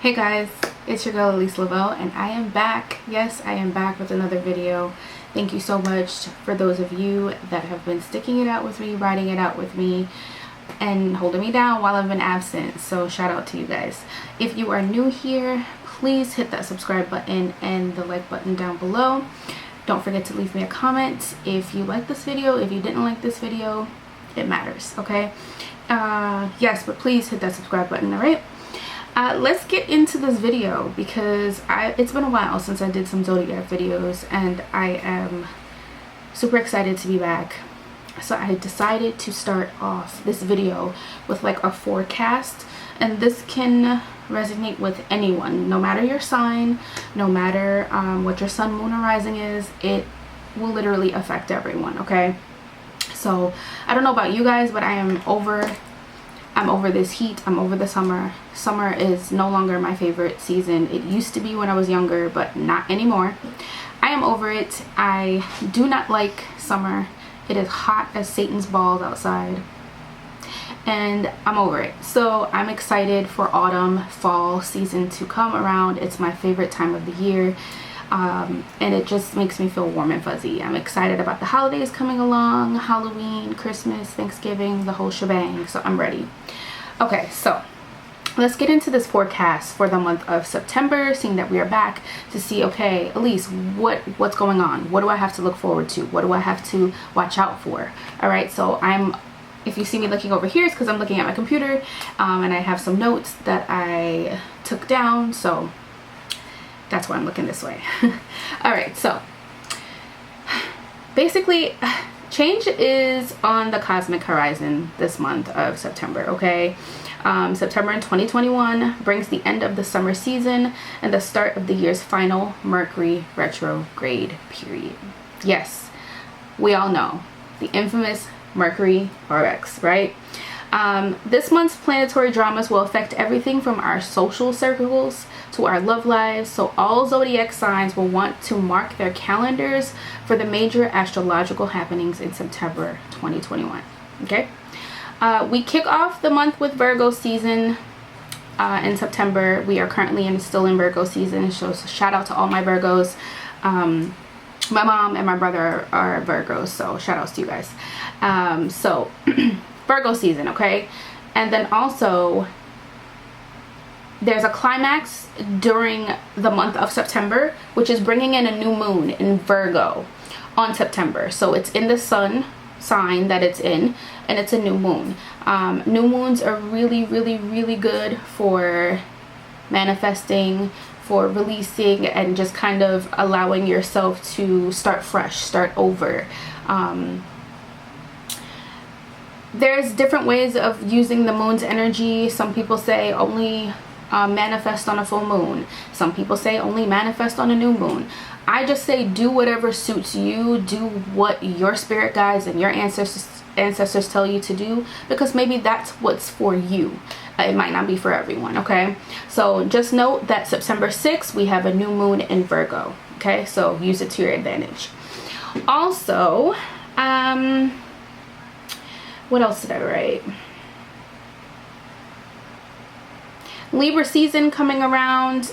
Hey guys, it's your girl Elyse Laveau and I am back. Yes, I am back with another video. Thank you so much for those of you that have been sticking it out with me, riding it out with me, and holding me down while I've been absent. So shout out to you guys. If you are new here, please hit that subscribe button and the like button down below. Don't forget to leave me a comment if you like this video. If you didn't like this video, it matters, okay? Yes, but please hit that subscribe button, all right? Let's get into this video because it's been a while since I did some zodiac videos and I am super excited to be back. So I decided to start off this video with like a forecast, and this can resonate with anyone, no matter your sign, no matter what your sun, moon, or rising is. It will literally affect everyone, okay? So I don't know about you guys, but I'm over this heat. I'm over the summer. Summer is no longer my favorite season. It used to be when I was younger, but not anymore. I am over it. I do not like summer. It is hot as Satan's balls outside, and I'm over it. So I'm excited for autumn, fall season to come around. It's my favorite time of the year. And it just makes me feel warm and fuzzy. I'm excited about the holidays coming along, Halloween, Christmas, Thanksgiving, the whole shebang. So I'm ready. Okay, so let's get into this forecast for the month of September, seeing that we are back to see, okay, Elyse, what's going on? What do I have to look forward to? What do I have to watch out for? All right, so if you see me looking over here, it's because I'm looking at my computer, and I have some notes that I took down, so that's why I'm looking this way. All right, so basically change is on the cosmic horizon this month of September, okay? September in 2021 brings the end of the summer season and the start of the year's final Mercury retrograde period. Yes, we all know the infamous Mercury RX, right? This month's planetary dramas will affect everything from our social circles to our love lives, so all zodiac signs will want to mark their calendars for the major astrological happenings in September 2021. Okay, we kick off the month with Virgo season in September. We are currently still in Virgo season, so shout out to all my Virgos. My mom and my brother are Virgos, so shout outs to you guys. So Virgo season, okay? And then also there's a climax during the month of September, which is bringing in a new moon in Virgo on September. So it's in the sun sign that it's in, and it's a new moon. New moons are really, really, really good for manifesting, for releasing, and just kind of allowing yourself to start fresh, start over. There's different ways of using the moon's energy. Some people say only manifest on a full moon. Some people say only manifest on a new moon. I just say do whatever suits you. Do what your spirit guides and your ancestors tell you to do, because maybe that's what's for you. It might not be for everyone, okay? So just note that September 6th, we have a new moon in Virgo, okay? So use it to your advantage. Also, what else did I write? Libra season coming around.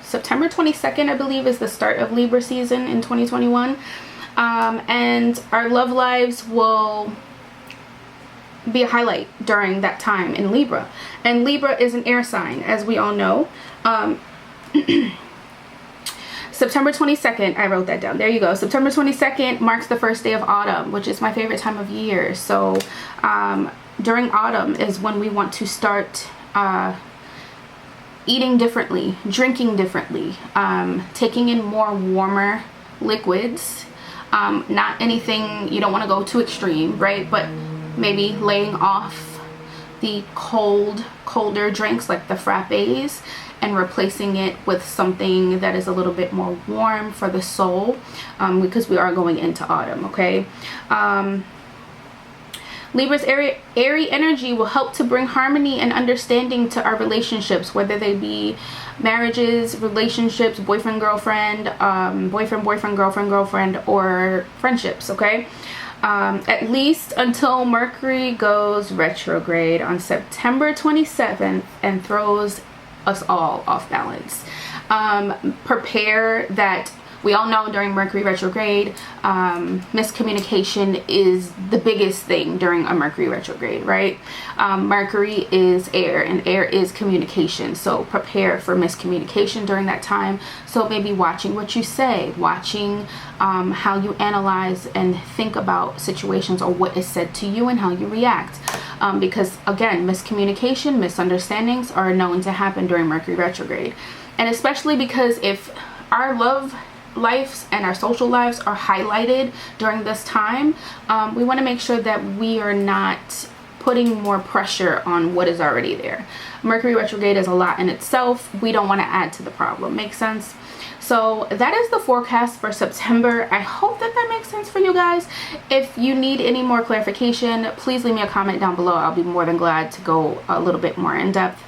September 22nd, I believe, is the start of Libra season in 2021. And our love lives will be a highlight during that time in Libra. And Libra is an air sign, as we all know. September 22nd, I wrote that down. There you go. September 22nd marks the first day of autumn, which is my favorite time of year. So during autumn is when we want to start eating differently, drinking differently, taking in more warmer liquids. Not anything, you don't want to go too extreme, right? But maybe laying off the colder drinks like the frappes and replacing it with something that is a little bit more warm for the soul, because we are going into autumn, okay? Libra's airy energy will help to bring harmony and understanding to our relationships, whether they be marriages, relationships, boyfriend, girlfriend, boyfriend, girlfriend, or friendships, okay? at least until Mercury goes retrograde on September 27th and throws us all off balance. Prepare that. We all know during Mercury retrograde, miscommunication is the biggest thing during a Mercury retrograde, right? Mercury is air, and air is communication. So prepare for miscommunication during that time. So maybe watching what you say, watching how you analyze and think about situations, or what is said to you and how you react. Because again, miscommunication, misunderstandings are known to happen during Mercury retrograde. And especially because if our love lives and our social lives are highlighted during this time, we want to make sure that we are not putting more pressure on what is already there. Mercury retrograde is a lot in itself. We don't want to add to the problem. Make sense? So that is the forecast for September. I hope that makes sense for you guys. If you need any more clarification, please leave me a comment down below. I'll be more than glad to go a little bit more in depth.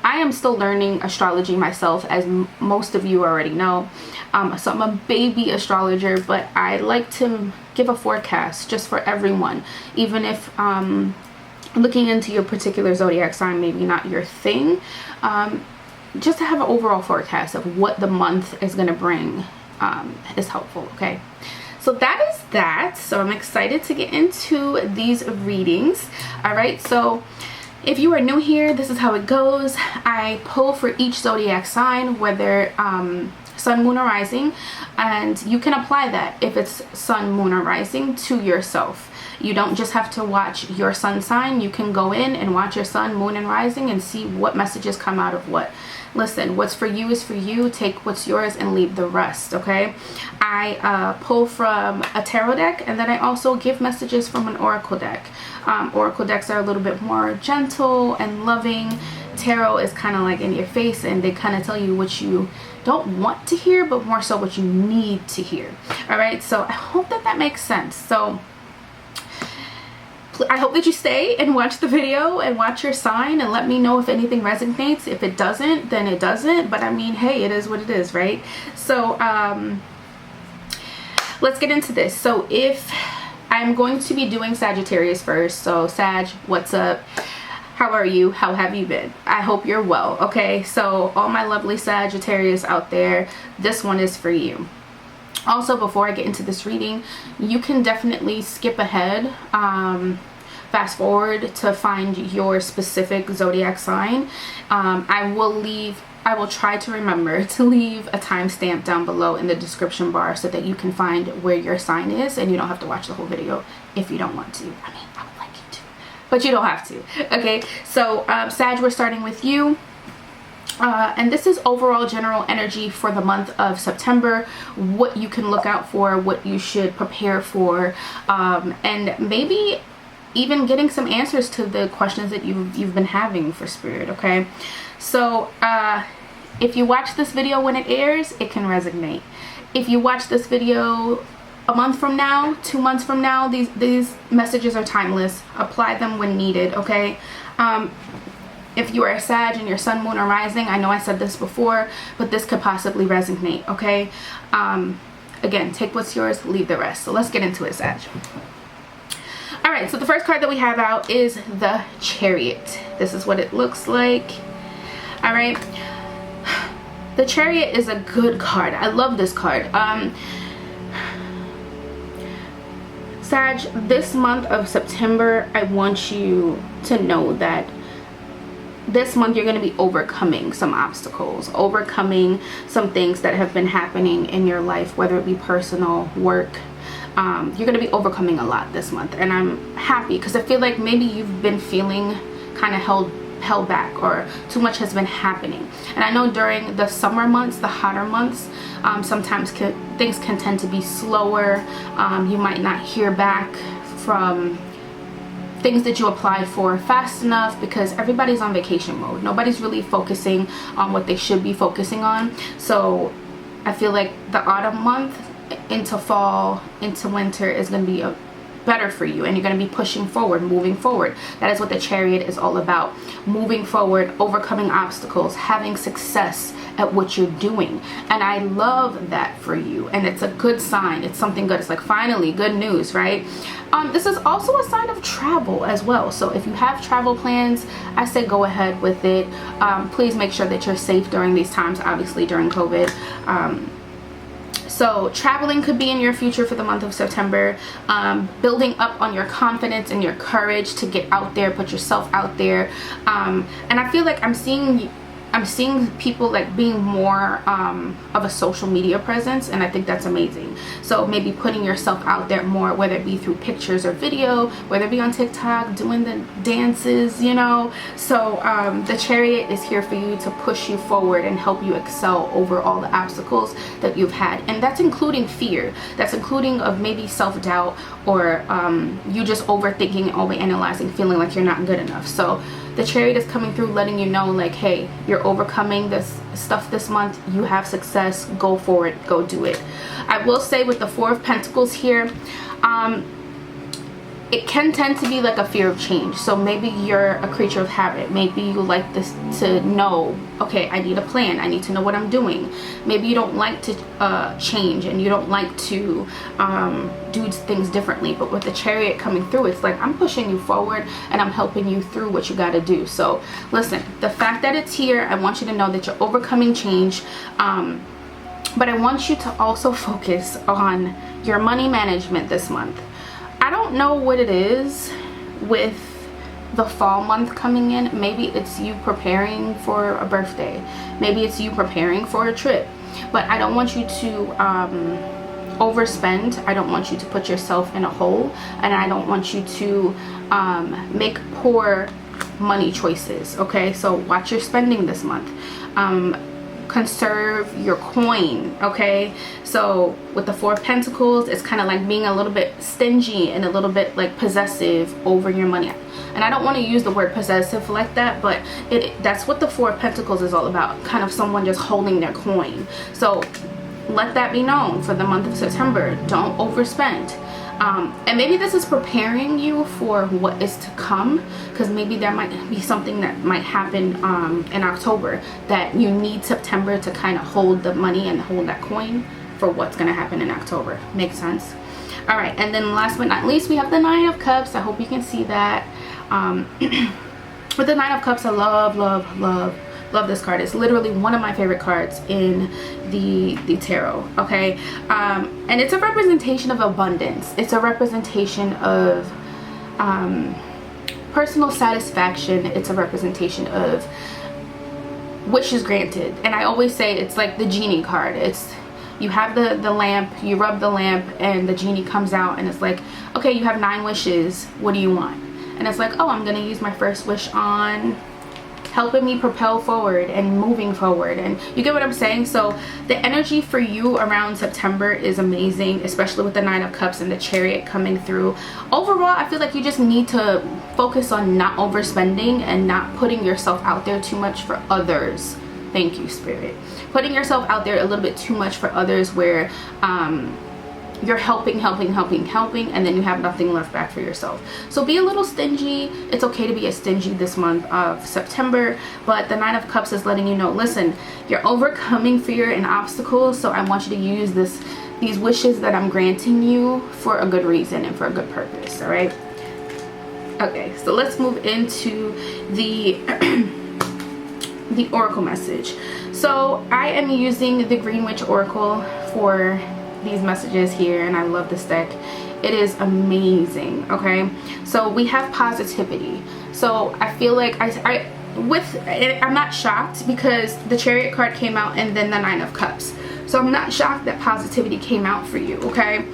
I am still learning astrology myself, as most of you already know. So I'm a baby astrologer, but I like to give a forecast just for everyone. Even if looking into your particular zodiac sign maybe not your thing, just to have an overall forecast of what the month is going to bring is helpful, okay? So that is that. So I'm excited to get into these readings. All right, so if you are new here, this is how it goes. I pull for each zodiac sign, whether sun, moon, or rising, and you can apply that if it's sun, moon, or rising to yourself. You don't just have to watch your sun sign. You can go in and watch your sun, moon, and rising and see what messages come out of what. Listen, what's for you is for you. Take what's yours and leave the rest, okay? I pull from a tarot deck, and then I also give messages from an oracle deck. Oracle decks are a little bit more gentle and loving. Tarot is kind of like in your face, and they kind of tell you what you don't want to hear, but more so what you need to hear. All right, so I hope that makes sense. So I hope that you stay and watch the video and watch your sign and let me know if anything resonates. If it doesn't, then it doesn't. But I mean, hey, it is what it is, right? So let's get into this. So if I'm going to be doing Sagittarius first. So Sag, what's up? How are you? How have you been? I hope you're well, okay? So all my lovely Sagittarius out there, this one is for you. Also, before I get into this reading, you can definitely skip ahead, fast forward to find your specific zodiac sign. I will try to remember to leave a timestamp down below in the description bar so that you can find where your sign is, and you don't have to watch the whole video if you don't want to. I mean, I would like you to, but you don't have to, okay? So Sag, we're starting with you. And this is overall general energy for the month of September, what you can look out for, what you should prepare for, and maybe even getting some answers to the questions that you've been having for Spirit, okay? So if you watch this video when it airs, it can resonate. If you watch this video a month from now, 2 months from now, these messages are timeless. Apply them when needed, okay? If you are a Sag and your sun, moon, or rising, I know I said this before, but this could possibly resonate, okay? Again, take what's yours, leave the rest. So let's get into it, Sag. All right, so the first card that we have out is the Chariot. This is what it looks like. All right. The Chariot is a good card. I love this card. Sag, this month of September, I want you to know that this month you're going to be overcoming some obstacles, overcoming some things that have been happening in your life, whether it be personal, work. You're going to be overcoming a lot this month, and I'm happy because I feel like maybe you've been feeling kind of held back, or too much has been happening. And I know during the summer months, the hotter months, sometimes things can tend to be slower. You might not hear back from things that you applied for fast enough because everybody's on vacation mode. Nobody's really focusing on what they should be focusing on. So I feel like the autumn month into fall, into winter is going to be better for you, and you're going to be pushing forward, moving forward. That is what the Chariot is all about. Moving forward, overcoming obstacles, having success at what you're doing. And I love that for you, and it's a good sign. It's something good. It's like, finally, good news, right? This is also a sign of travel as well. So if you have travel plans, I say go ahead with it. Please make sure that you're safe during these times, obviously during COVID. So traveling could be in your future for the month of September. Building up on your confidence and your courage to get out there, put yourself out there. And I feel like I'm seeing people like being more of a social media presence, and I think that's amazing. So maybe putting yourself out there more, whether it be through pictures or video, whether it be on TikTok, doing the dances, you know. So the Chariot is here for you to push you forward and help you excel over all the obstacles that you've had, and that's including fear. That's including of maybe self-doubt, or you just overthinking and overanalyzing, feeling like you're not good enough. So the Chariot is coming through, letting you know, like, hey, you're overcoming this stuff this month. You have success. Go for it. Go do it. I will say with the Four of Pentacles here, it can tend to be like a fear of change. So maybe you're a creature of habit. Maybe you like this to know, okay, I need a plan. I need to know what I'm doing. Maybe you don't like to change, and you don't like to do things differently. But with the Chariot coming through, it's like, I'm pushing you forward and I'm helping you through what you got to do. So listen, the fact that it's here, I want you to know that you're overcoming change. But I want you to also focus on your money management this month. I don't know what it is with the fall month coming in. Maybe it's you preparing for a birthday. Maybe it's you preparing for a trip. But I don't want you to overspend. I don't want you to put yourself in a hole. And I don't want you to make poor money choices. Okay, so watch your spending this month. Conserve your coin. Okay, so with the Four of Pentacles, it's kind of like being a little bit stingy and a little bit like possessive over your money. And I don't want to use the word possessive like that, but that's what the Four of Pentacles is all about. Kind of someone just holding their coin. So let that be known for the month of September. Don't overspend. And maybe this is preparing you for what is to come, because maybe there might be something that might happen in October that you need September to kind of hold the money and hold that coin for what's going to happen in October. Makes sense? All right, and then last but not least, we have the Nine of Cups. I hope you can see that. With the Nine of Cups, I love this card. It's literally one of my favorite cards in the tarot. Okay, and it's a representation of abundance. It's a representation of personal satisfaction. It's a representation of wishes granted. And I always say it's like the genie card. It's, you have the lamp, you rub the lamp, and the genie comes out, and it's like, okay, you have 9 wishes, what do you want? And it's like, oh, I'm gonna use my first wish on helping me propel forward and moving forward. And you get what I'm saying? So the energy for you around September is amazing, especially with the Nine of Cups and the Chariot coming through. Overall, I feel like you just need to focus on not overspending and not putting yourself out there too much for others. Thank you, Spirit. Putting yourself out there a little bit too much for others, where you're helping, and then you have nothing left back for yourself. So be a little stingy. It's okay to be a stingy this month of September, but the Nine of Cups is letting you know, listen, you're overcoming fear and obstacles, so I want you to use these wishes that I'm granting you for a good reason and for a good purpose. All right? Okay, so let's move into the the oracle message. So I am using the Green Witch Oracle for these messages here, and I love this deck. It is amazing. Okay, so we have positivity. So I feel like I'm not shocked, because the Chariot card came out and then the Nine of Cups. So I'm not shocked that positivity came out for you. Okay,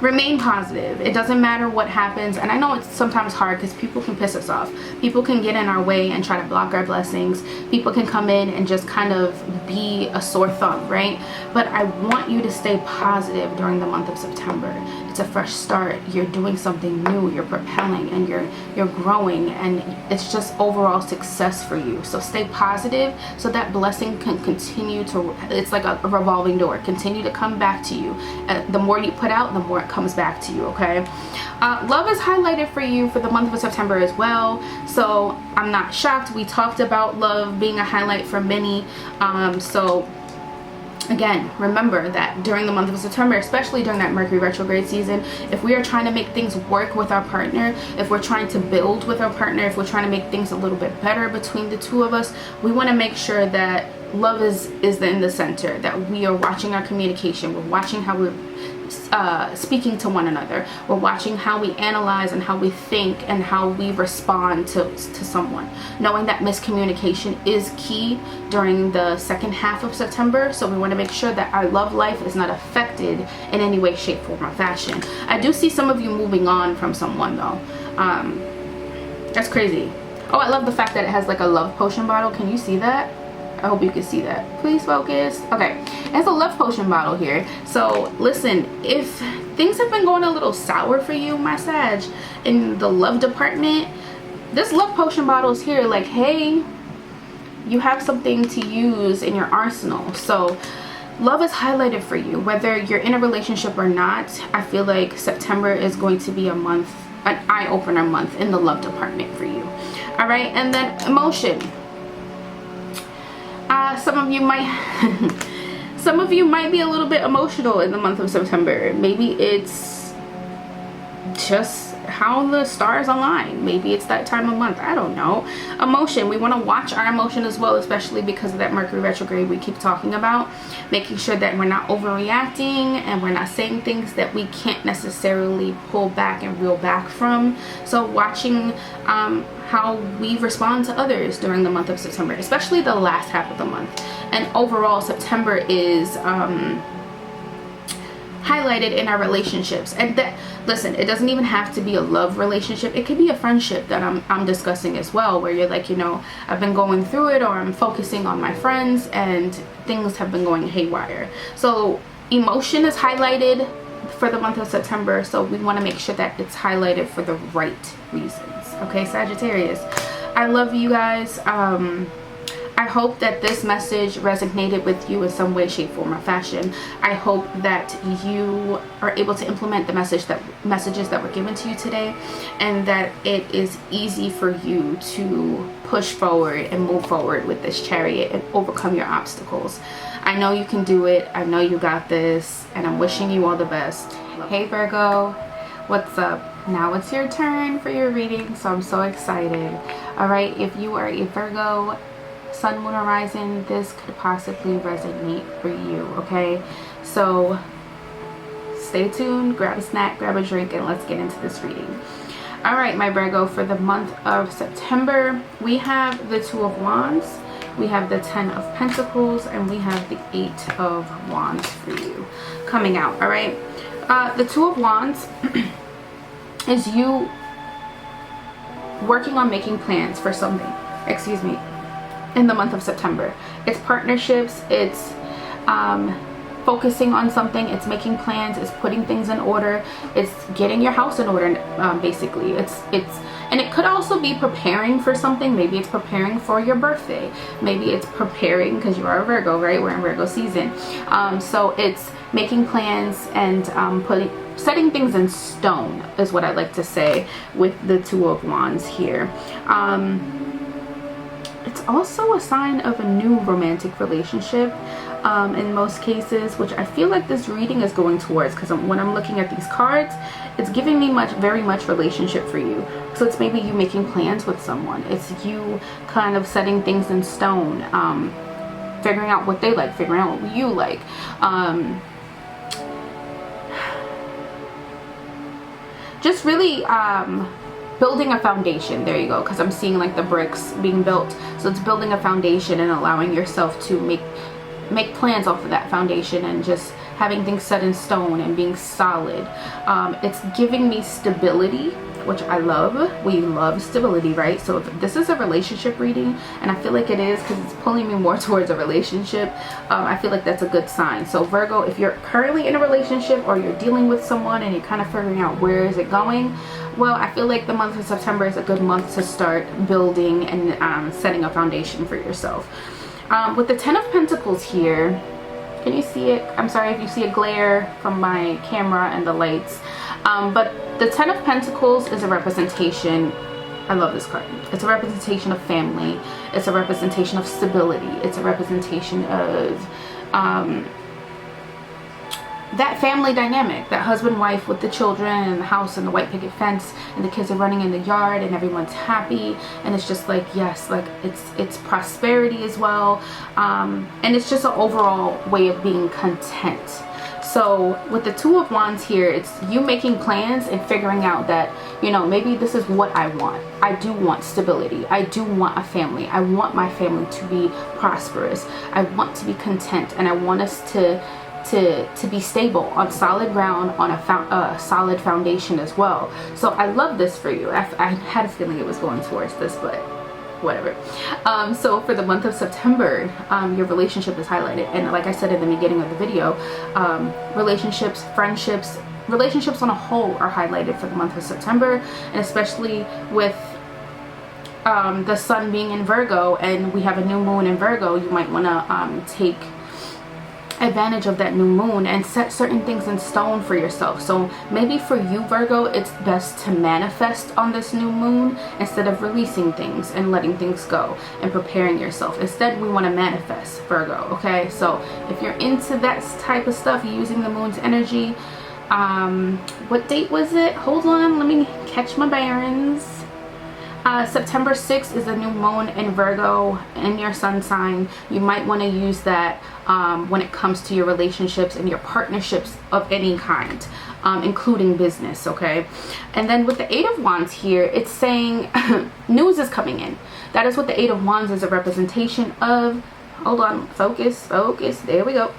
remain positive. It doesn't matter what happens. And I know it's sometimes hard because people can piss us off. People can get in our way and try to block our blessings. People can come in and just kind of be a sore thumb, right? But I want you to stay positive during the month of September. it's a fresh start, you're doing something new, you're propelling, and you're growing, and it's just overall success for you. So stay positive so that blessing can continue to, it's like a revolving door, continue to come back to you. The more you put out, the more it comes back to you. Okay, love is highlighted for you for the month of September as well, so I'm not shocked. We talked about love being a highlight for many. So again, remember that during the month of September, especially during that Mercury retrograde season, if we are trying to make things work with our partner, if we're trying to build with our partner, if we're trying to make things a little bit better between the two of us, we want to make sure that love is in the center, that we are watching our communication, we're watching how we're speaking to one another, we're watching how we analyze and how we think and how we respond to someone, knowing that miscommunication is key during the second half of September. So we want to make sure that our love life is not affected in any way, shape, form, or fashion. I do see some of you moving on from someone though. That's crazy. Oh, I love the fact that it has like a love potion bottle. Can you see that? I hope you can see that. Please focus. Okay, it has a love potion bottle here. So listen, if things have been going a little sour for you, my Sag, in the love department, this love potion bottle is here like, hey, you have something to use in your arsenal. So love is highlighted for you, whether you're in a relationship or not. I feel like September is going to be a month, an eye-opener month in the love department for you. All right, and then emotion. Some of you might be a little bit emotional in the month of September. Maybe it's just how the stars align. Maybe it's that time of month. I don't know. Emotion, we want to watch our emotion as well, especially because of that Mercury retrograde we keep talking about, making sure that we're not overreacting and we're not saying things that we can't necessarily pull back and reel back from. So watching how we respond to others during the month of September, especially the last half of the month. And overall, September is highlighted in our relationships. And that, listen, it doesn't even have to be a love relationship. It could be a friendship that I'm discussing as well, where you're like, you know, I've been going through it, or I'm focusing on my friends and things have been going haywire. So emotion is highlighted for the month of September, so we want to make sure that it's highlighted for the right reasons. Okay, Sagittarius, I love you guys. I hope that this message resonated with you in some way, shape, form, or fashion. I hope that you are able to implement the messages that were given to you today, and that it is easy for you to push forward and move forward with this Chariot and overcome your obstacles. I know you can do it. I know you got this, and I'm wishing you all the best. Hey Virgo, what's up? Now it's your turn for your reading, so I'm so excited. All right, if you are a Virgo, Sun, Moon, or Rising, this could possibly resonate for you. Okay, so stay tuned, grab a snack, grab a drink, and let's get into this reading. All right, my Virgo, for the month of September, we have the Two of Wands, we have the Ten of Pentacles, and we have the Eight of Wands for you coming out. All right, the Two of Wands is you working on making plans for something, excuse me, in the month of September. It's partnerships, it's focusing on something, it's making plans, it's putting things in order, it's getting your house in order, basically. It's and it could also be preparing for something. Maybe it's preparing for your birthday, maybe it's preparing because you are a Virgo, right? We're in Virgo season. So it's making plans and setting things in stone is what I like to say with the Two of Wands here. It's also a sign of a new romantic relationship in most cases, which I feel like this reading is going towards, because when I'm looking at these cards, it's giving me very much relationship for you. So it's maybe you making plans with someone. It's you kind of setting things in stone, figuring out what they like, figuring out what you like. Just really building a foundation. There you go, because I'm seeing like the bricks being built. So it's building a foundation and allowing yourself to make plans off of that foundation, and just having things set in stone and being solid. It's giving me stability which I love. We love stability, right? So if this is a relationship reading, and I feel like it is because it's pulling me more towards a relationship, I feel like that's a good sign. So Virgo, if you're currently in a relationship or you're dealing with someone and you're kind of figuring out where is it going, well, I feel like the month of September is a good month to start building and setting a foundation for yourself. With the Ten of Pentacles here, can you see it? I'm sorry if you see a glare from my camera and the lights. But the Ten of Pentacles is a representation. I love this card. It's a representation of family. It's a representation of stability. It's a representation of that family dynamic, that husband wife with the children and the house and the white picket fence and the kids are running in the yard and everyone's happy, and it's just like, yes, like it's prosperity as well, and it's just an overall way of being content. So with the Two of Wands here, it's you making plans and figuring out that, you know, maybe this is what I want. I do want stability. I do want a family. I want my family to be prosperous. I want to be content, and I want us to be stable on solid ground, on a solid foundation as well. So I love this for you. I had a feeling it was going towards this, but whatever. So for the month of September, your relationship is highlighted, and like I said in the beginning of the video, relationships, friendships, relationships on a whole are highlighted for the month of September, and especially with the sun being in Virgo and we have a new moon in Virgo, you might want to take advantage of that new moon and set certain things in stone for yourself. So maybe for you, Virgo, it's best to manifest on this new moon instead of releasing things and letting things go and preparing yourself. Instead, we want to manifest, Virgo. Okay, so if you're into that type of stuff, using the moon's energy, what date was it? Hold on, let me catch my bearings. September 6th is a new moon in Virgo in your sun sign. You might want to use that when it comes to your relationships and your partnerships of any kind, including business, okay? And then with the Eight of Wands here, it's saying news is coming in. That is what the Eight of Wands is a representation of. Hold on, focus, there we go.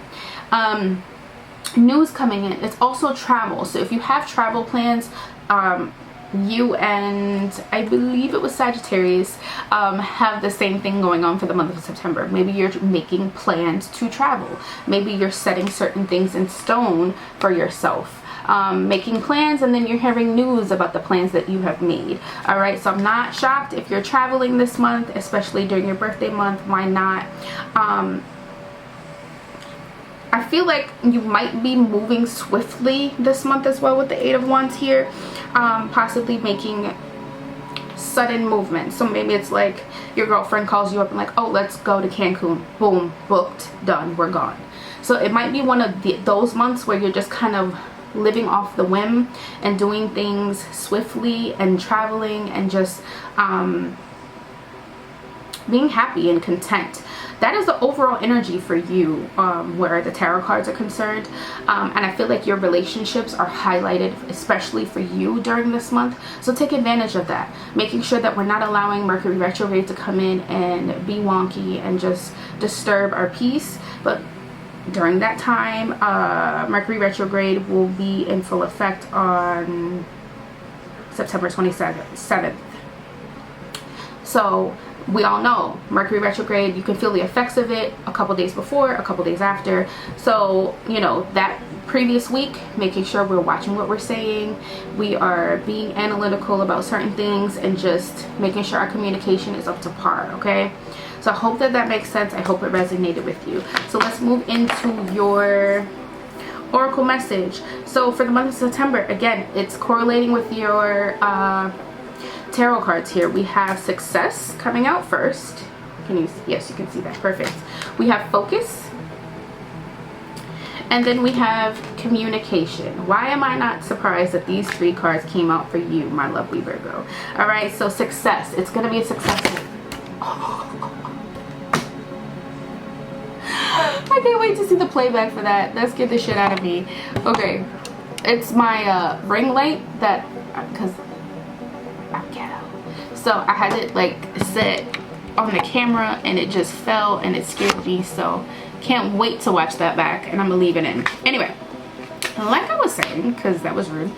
News coming in. It's also travel. So if you have travel plans, you and I believe it was Sagittarius have the same thing going on for the month of September. Maybe you're making plans to travel. Maybe you're setting certain things in stone for yourself, making plans, and then you're hearing news about the plans that you have made. All right, so I'm not shocked if you're traveling this month, especially during your birthday month. Why not? I feel like you might be moving swiftly this month as well with the Eight of Wands here, possibly making sudden movement. So maybe it's like your girlfriend calls you up and like, oh, let's go to Cancun. Boom, booked, done, we're gone. So it might be one of those months where you're just kind of living off the whim and doing things swiftly and traveling and just being happy and content. That is the overall energy for you where the tarot cards are concerned, and I feel like your relationships are highlighted especially for you during this month. So take advantage of that, making sure that we're not allowing Mercury retrograde to come in and be wonky and just disturb our peace. But during that time, Mercury retrograde will be in full effect on September 27th. So we all know Mercury retrograde, you can feel the effects of it a couple days before, a couple days after. So, you know, that previous week, making sure we're watching what we're saying, we are being analytical about certain things, and just making sure our communication is up to par, okay? So I hope that that makes sense. I hope it resonated with you. So let's move into your oracle message. So for the month of September, again, it's correlating with your tarot cards here. We have success coming out first. Can you? Yes, you can see that. Perfect. We have focus, and then we have communication. Why am I not surprised that these three cards came out for you, my lovely Virgo? All right, so success. It's going to be a successful. I can't wait to see the playback for that. That scared the shit out of me. Okay, it's my ring light that, because I'm ghetto, so I had it like set on the camera and it just fell and it scared me. So can't wait to watch that back, and I'm gonna leave it in. Anyway, like I was saying, because that was rude,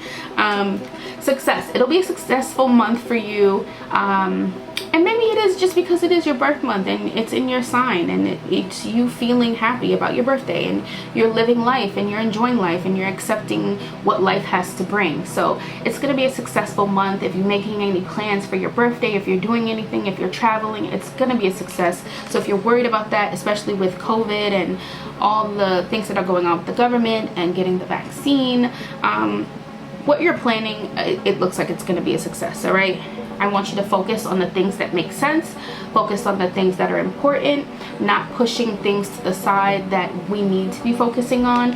success. It'll be a successful month for you, and maybe it is just because it is your birth month and it's in your sign, and it's you feeling happy about your birthday, and you're living life and you're enjoying life and you're accepting what life has to bring. So it's going to be a successful month. If you're making any plans for your birthday, if you're doing anything, if you're traveling, it's going to be a success. So if you're worried about that, especially with COVID and all the things that are going on with the government and getting the vaccine, what you're planning, it looks like it's going to be a success. All right, I want you to focus on the things that make sense, focus on the things that are important, not pushing things to the side that we need to be focusing on.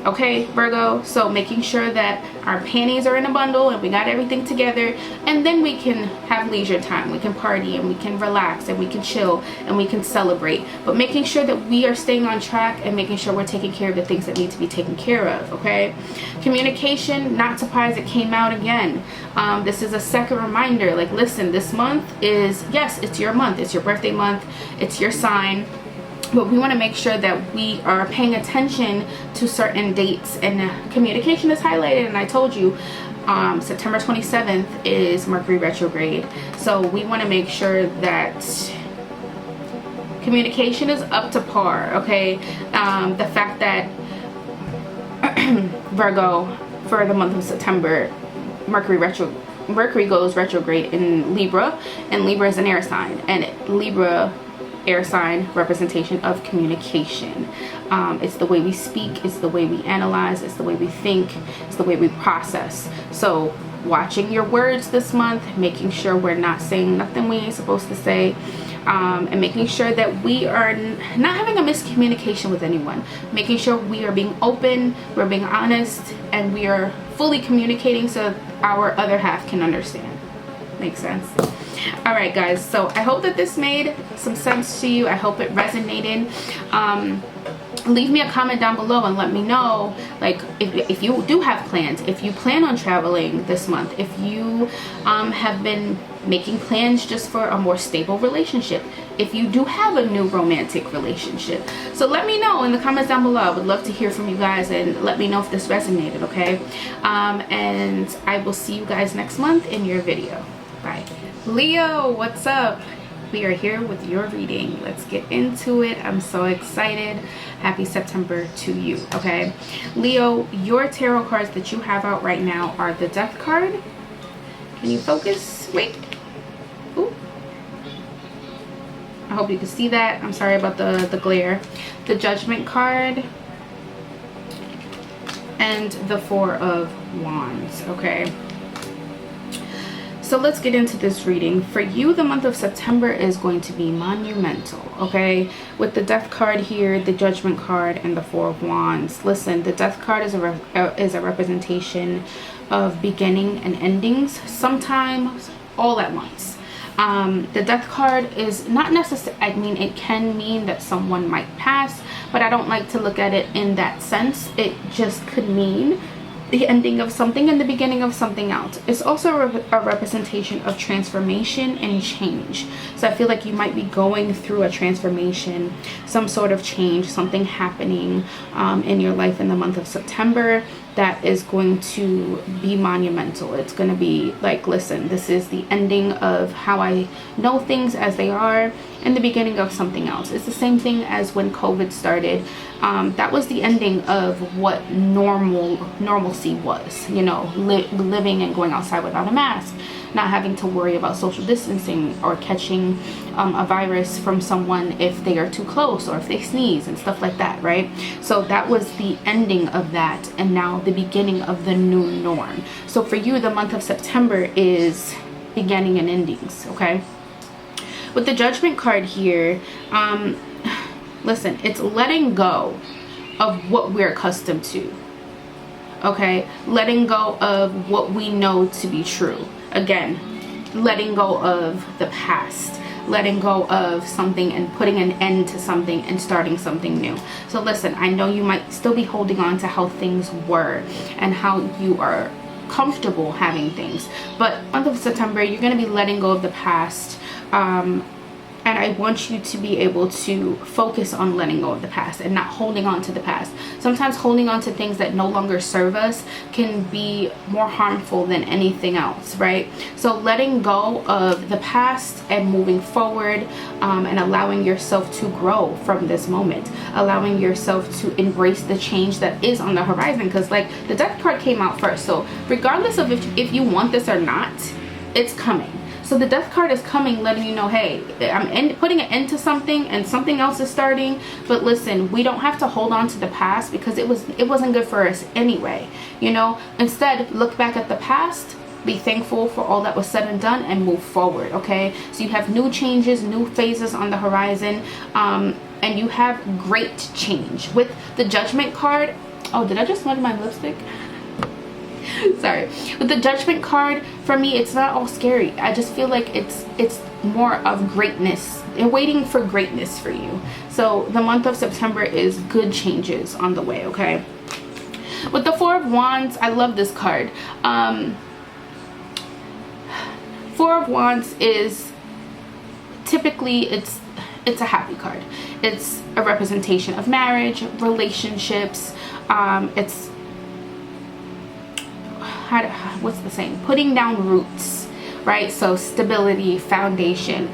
Okay, Virgo, so making sure that our panties are in a bundle and we got everything together, and then we can have leisure time, we can party and we can relax and we can chill and we can celebrate, but making sure that we are staying on track and making sure we're taking care of the things that need to be taken care of. Okay, communication, not surprised it came out again. This is a second reminder, like, listen, this month is, yes, it's your month, it's your birthday month, it's your sign, but we want to make sure that we are paying attention to certain dates, and communication is highlighted. And I told you, September 27th is Mercury retrograde, so we want to make sure that communication is up to par. Okay, the fact that Virgo, for the month of September, Mercury goes retrograde in Libra, and Libra is an air sign, and Libra, air sign, representation of communication. It's the way we speak, it's the way we analyze, it's the way we think, it's the way we process. So watching your words this month, making sure we're not saying nothing we ain't supposed to say, and making sure that we are not having a miscommunication with anyone, making sure we are being open, we're being honest, and we are fully communicating so our other half can understand. Makes sense? All right, guys, so I hope that this made some sense to you. I hope it resonated. Leave me a comment down below and let me know, like, if you do have plans, if you plan on traveling this month, if you have been making plans just for a more stable relationship, if you do have a new romantic relationship. So let me know in the comments down below. I would love to hear from you guys, and let me know if this resonated. Okay, and I will see you guys next month in your video. Bye. Leo, what's up? We are here with your reading. Let's get into it. I'm so excited. Happy September to you. Okay, Leo, your tarot cards that you have out right now are the Death card. Can you focus? Wait. Ooh. I hope you can see that. I'm sorry about the glare. The Judgment card and the Four of Wands. Okay, so let's get into this reading. For you, the month of September is going to be monumental, okay? With the Death card here, the Judgment card, and the Four of Wands. Listen, the Death card is a representation of beginning and endings, sometimes all at once. The Death card is not necessarily, I mean, it can mean that someone might pass, but I don't like to look at it in that sense. It just could mean the ending of something and the beginning of something else. It's also a representation of transformation and change. So I feel like you might be going through a transformation, some sort of change, something happening in your life in the month of September that is going to be monumental. It's going to be like, listen, this is the ending of how I know things as they are and the beginning of something else. It's the same thing as when COVID started. That was the ending of what normalcy was, you know, living and going outside without a mask, not having to worry about social distancing or catching a virus from someone if they are too close or if they sneeze and stuff like that, right? So that was the ending of that, and now the beginning of the new norm. So for you, the month of September is beginning and endings, okay? With the Judgment card here, listen, it's letting go of what we're accustomed to, okay? Letting go of what we know to be true. Again, letting go of the past, letting go of something and putting an end to something and starting something new. So listen, I know you might still be holding on to how things were and how you are comfortable having things, but month of September, you're going to be letting go of the past, And I want you to be able to focus on letting go of the past and not holding on to the past. Sometimes holding on to things that no longer serve us can be more harmful than anything else, right? So letting go of the past and moving forward, and allowing yourself to grow from this moment, allowing yourself to embrace the change that is on the horizon. Because like the death card came out first, so regardless of if you want this or not, it's coming. So the death card is coming, letting you know, hey, I'm putting an end to something and something else is starting. But listen, we don't have to hold on to the past because it wasn't good for us anyway. You know, instead, look back at the past, be thankful for all that was said and done, and move forward. Okay, so you have new changes, new phases on the horizon, and you have great change. With the Judgment card, oh, did I just smudge my lipstick? Sorry. With the Judgment card, for me, it's not all scary. I just feel like it's more of greatness. They're waiting for greatness for you. So the month of September is good changes on the way, okay? With the Four of Wands, I love this card. Four of Wands is typically, it's a happy card. It's a representation of marriage, relationships. It's what's the saying, putting down roots, right? So stability, foundation.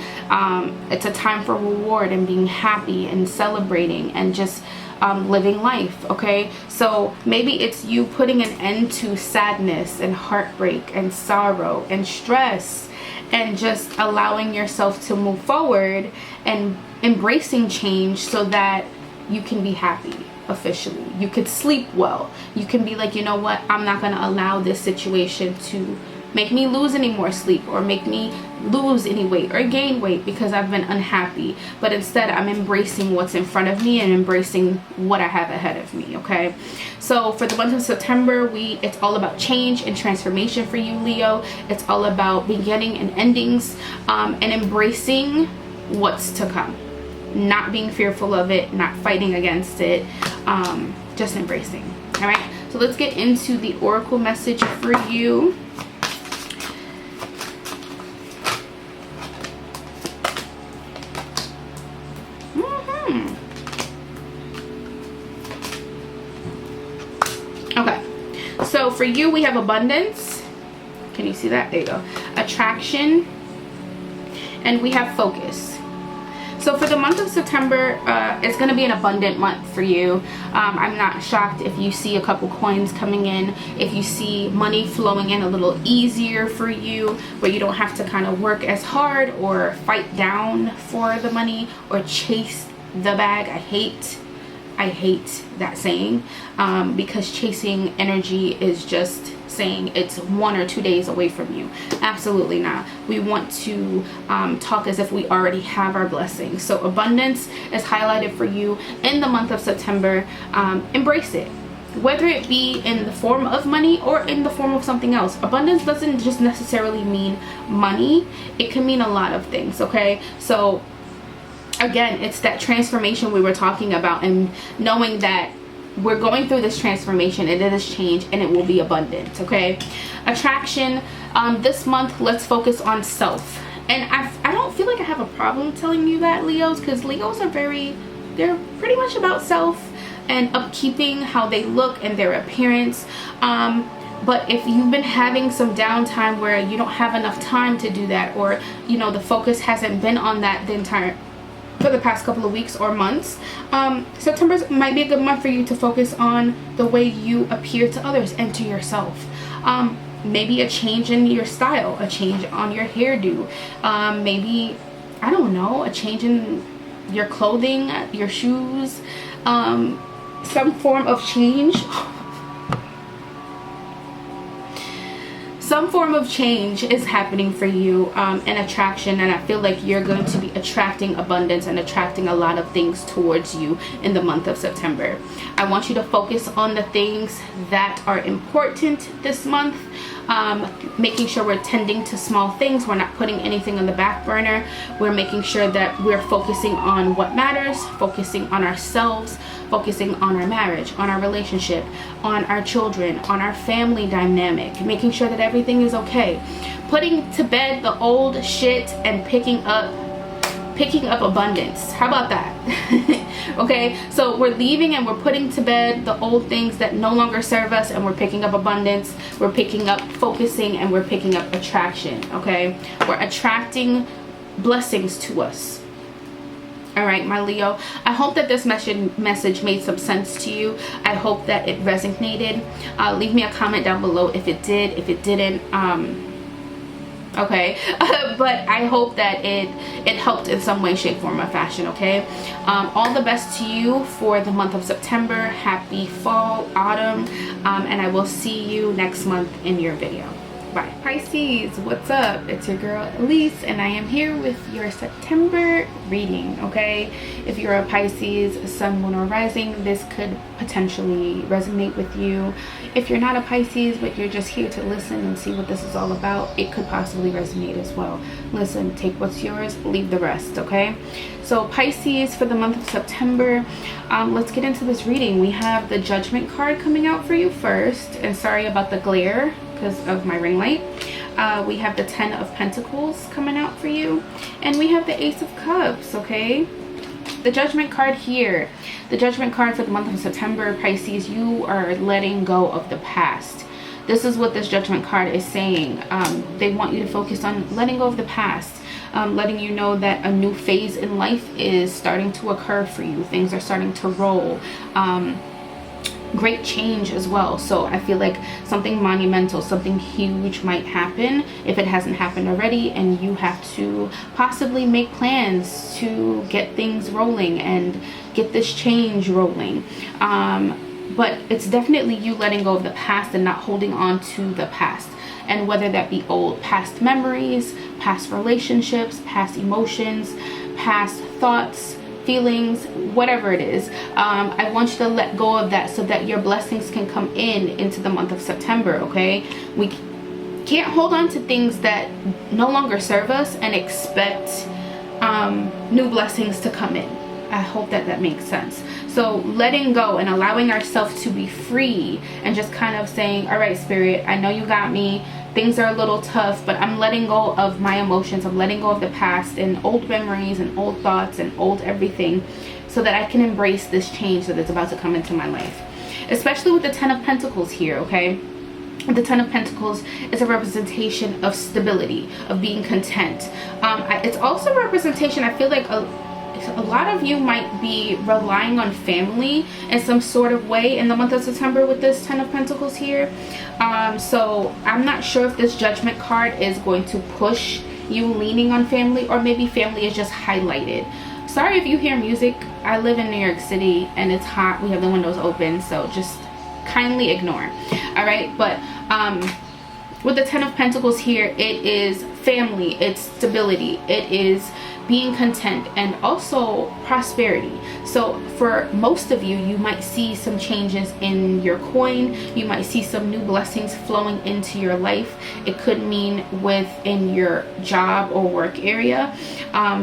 It's a time for reward and being happy and celebrating and just living life. Okay, so maybe it's you putting an end to sadness and heartbreak and sorrow and stress, and just allowing yourself to move forward and embracing change so that you can be happy. Officially, you could sleep well. You can be like, you know what, I'm not going to allow this situation to make me lose any more sleep or make me lose any weight or gain weight because I've been unhappy. But instead, I'm embracing what's in front of me and embracing what I have ahead of me. Okay, so for the month of September, it's all about change and transformation for you, Leo. It's all about beginning and endings, and embracing what's to come. Not being fearful of it, not fighting against it, just embracing. All right, so let's get into the oracle message for you. Okay, so for you, we have abundance. Can you see that? There you go. Attraction, and we have focus. So for the month of September, it's going to be an abundant month for you. I'm not shocked if you see a couple coins coming in, if you see money flowing in a little easier for you, where you don't have to kind of work as hard or fight down for the money or chase the bag. I hate that saying, because chasing energy is just saying it's 1 or 2 days away from you. Absolutely not. We want to talk as if we already have our blessings. So abundance is highlighted for you in the month of September. Embrace it, whether it be in the form of money or in the form of something else. Abundance doesn't just necessarily mean money. It can mean a lot of things. Okay, so again, it's that transformation we were talking about, and knowing that we're going through this transformation and it is change, and it will be abundant. Okay, attraction, this month, let's focus on self. And I don't feel like I have a problem telling you that, Leos, because Leos are they're pretty much about self and upkeeping how they look and their appearance. But if you've been having some downtime where you don't have enough time to do that, or you know the focus hasn't been on that for the past couple of weeks or months, September might be a good month for you to focus on the way you appear to others and to yourself. Maybe a change in your style, a change on your hairdo, maybe, I don't know, a change in your clothing, your shoes, some form of change. Some form of change is happening for you, and attraction, and I feel like you're going to be attracting abundance and attracting a lot of things towards you in the month of September. I want you to focus on the things that are important this month, making sure we're tending to small things. We're not putting anything on the back burner. We're making sure that we're focusing on what matters, focusing on ourselves, focusing on our marriage, on our relationship, on our children, on our family dynamic, making sure that everything is okay. Putting to bed the old shit and picking up picking up abundance. How about that? Okay, so we're leaving and we're putting to bed the old things that no longer serve us, and we're picking up abundance. We're picking up focusing, and we're picking up attraction. Okay, we're attracting blessings to us. All right, my Leo, I hope that this message made some sense to you. I hope that it resonated. Leave me a comment down below if it did. If it didn't, okay. But I hope that it helped in some way, shape, form, or fashion. Okay, all the best to you for the month of September. Happy fall, autumn, and I will see you next month in your video. Bye. Pisces, what's up? It's your girl Elyse, and I am here with your September reading. Okay, if you're a Pisces sun, moon, or rising, this could potentially resonate with you. If you're not a Pisces but you're just here to listen and see what this is all about, it could possibly resonate as well. Listen, take what's yours, leave the rest. Okay, so Pisces, for the month of September, let's get into this reading. We have the Judgment card coming out for you first, and sorry about the glare because of my ring light. We have the 10 of Pentacles coming out for you, and we have the Ace of Cups. Okay, the Judgment card here, the Judgment card for the month of September, Pisces, you are letting go of the past. This is what this Judgment card is saying. They want you to focus on letting go of the past, letting you know that a new phase in life is starting to occur for you. Things are starting to roll. Great change as well. So I feel like something monumental, something huge might happen if it hasn't happened already, and you have to possibly make plans to get things rolling and get this change rolling. But it's definitely you letting go of the past and not holding on to the past. And whether that be old past memories, past relationships, past emotions, past thoughts, feelings, whatever it is, I want you to let go of that so that your blessings can come into the month of September. Okay, we can't hold on to things that no longer serve us and expect new blessings to come in. I hope that that makes sense. So letting go and allowing ourselves to be free and just kind of saying, all right, Spirit, I know you got me. Things are a little tough, but I'm letting go of my emotions. I'm letting go of the past and old memories and old thoughts and old everything, so that I can embrace this change that is about to come into my life. Especially with the 10 of Pentacles here, okay? The 10 of Pentacles is a representation of stability, of being content. It's also a representation, I feel like a lot of you might be relying on family in some sort of way in the month of September with this 10 of Pentacles here. So I'm not sure if this Judgment card is going to push you leaning on family, or maybe family is just highlighted. Sorry if you hear music. I live in New York City and it's hot. We have the windows open, so just kindly ignore. All right, but with the 10 of Pentacles here, it is family, it's stability, it is being content, and also prosperity. So for most of you, you might see some changes in your coin. You might see some new blessings flowing into your life. It could mean within your job or work area.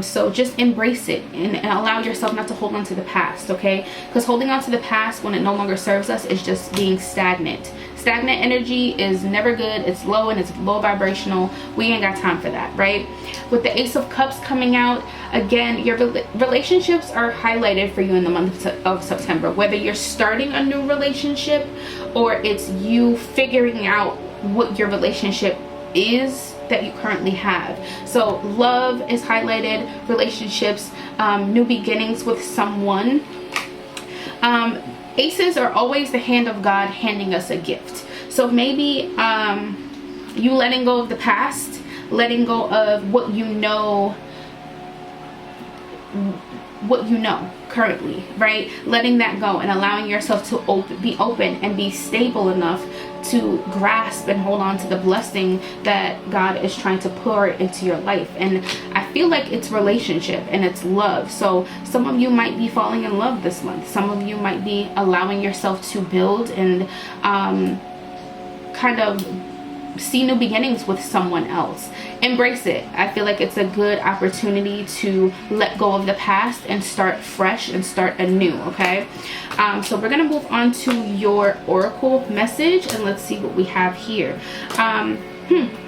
So just embrace it and allow yourself not to hold on to the past, okay? Because holding on to the past when it no longer serves us is just being stagnant. Stagnant energy is never good. It's low and it's low vibrational. We ain't got time for that, right? With the Ace of Cups coming out, again, your relationships are highlighted for you in the month of September. Whether you're starting a new relationship or it's you figuring out what your relationship is that you currently have. So love is highlighted, relationships, new beginnings with someone. Aces are always the hand of God handing us a gift. So maybe you letting go of the past, letting go of what you know currently, right? Letting that go and allowing yourself to be open and be stable enough to grasp and hold on to the blessing that God is trying to pour into your life. And I feel like it's relationship and it's love. So some of you might be falling in love this month. Some of you might be allowing yourself to build and kind of see new beginnings with someone else. Embrace it. I feel like it's a good opportunity to let go of the past and start fresh and start anew. Okay, so we're gonna move on to your oracle message and let's see what we have here.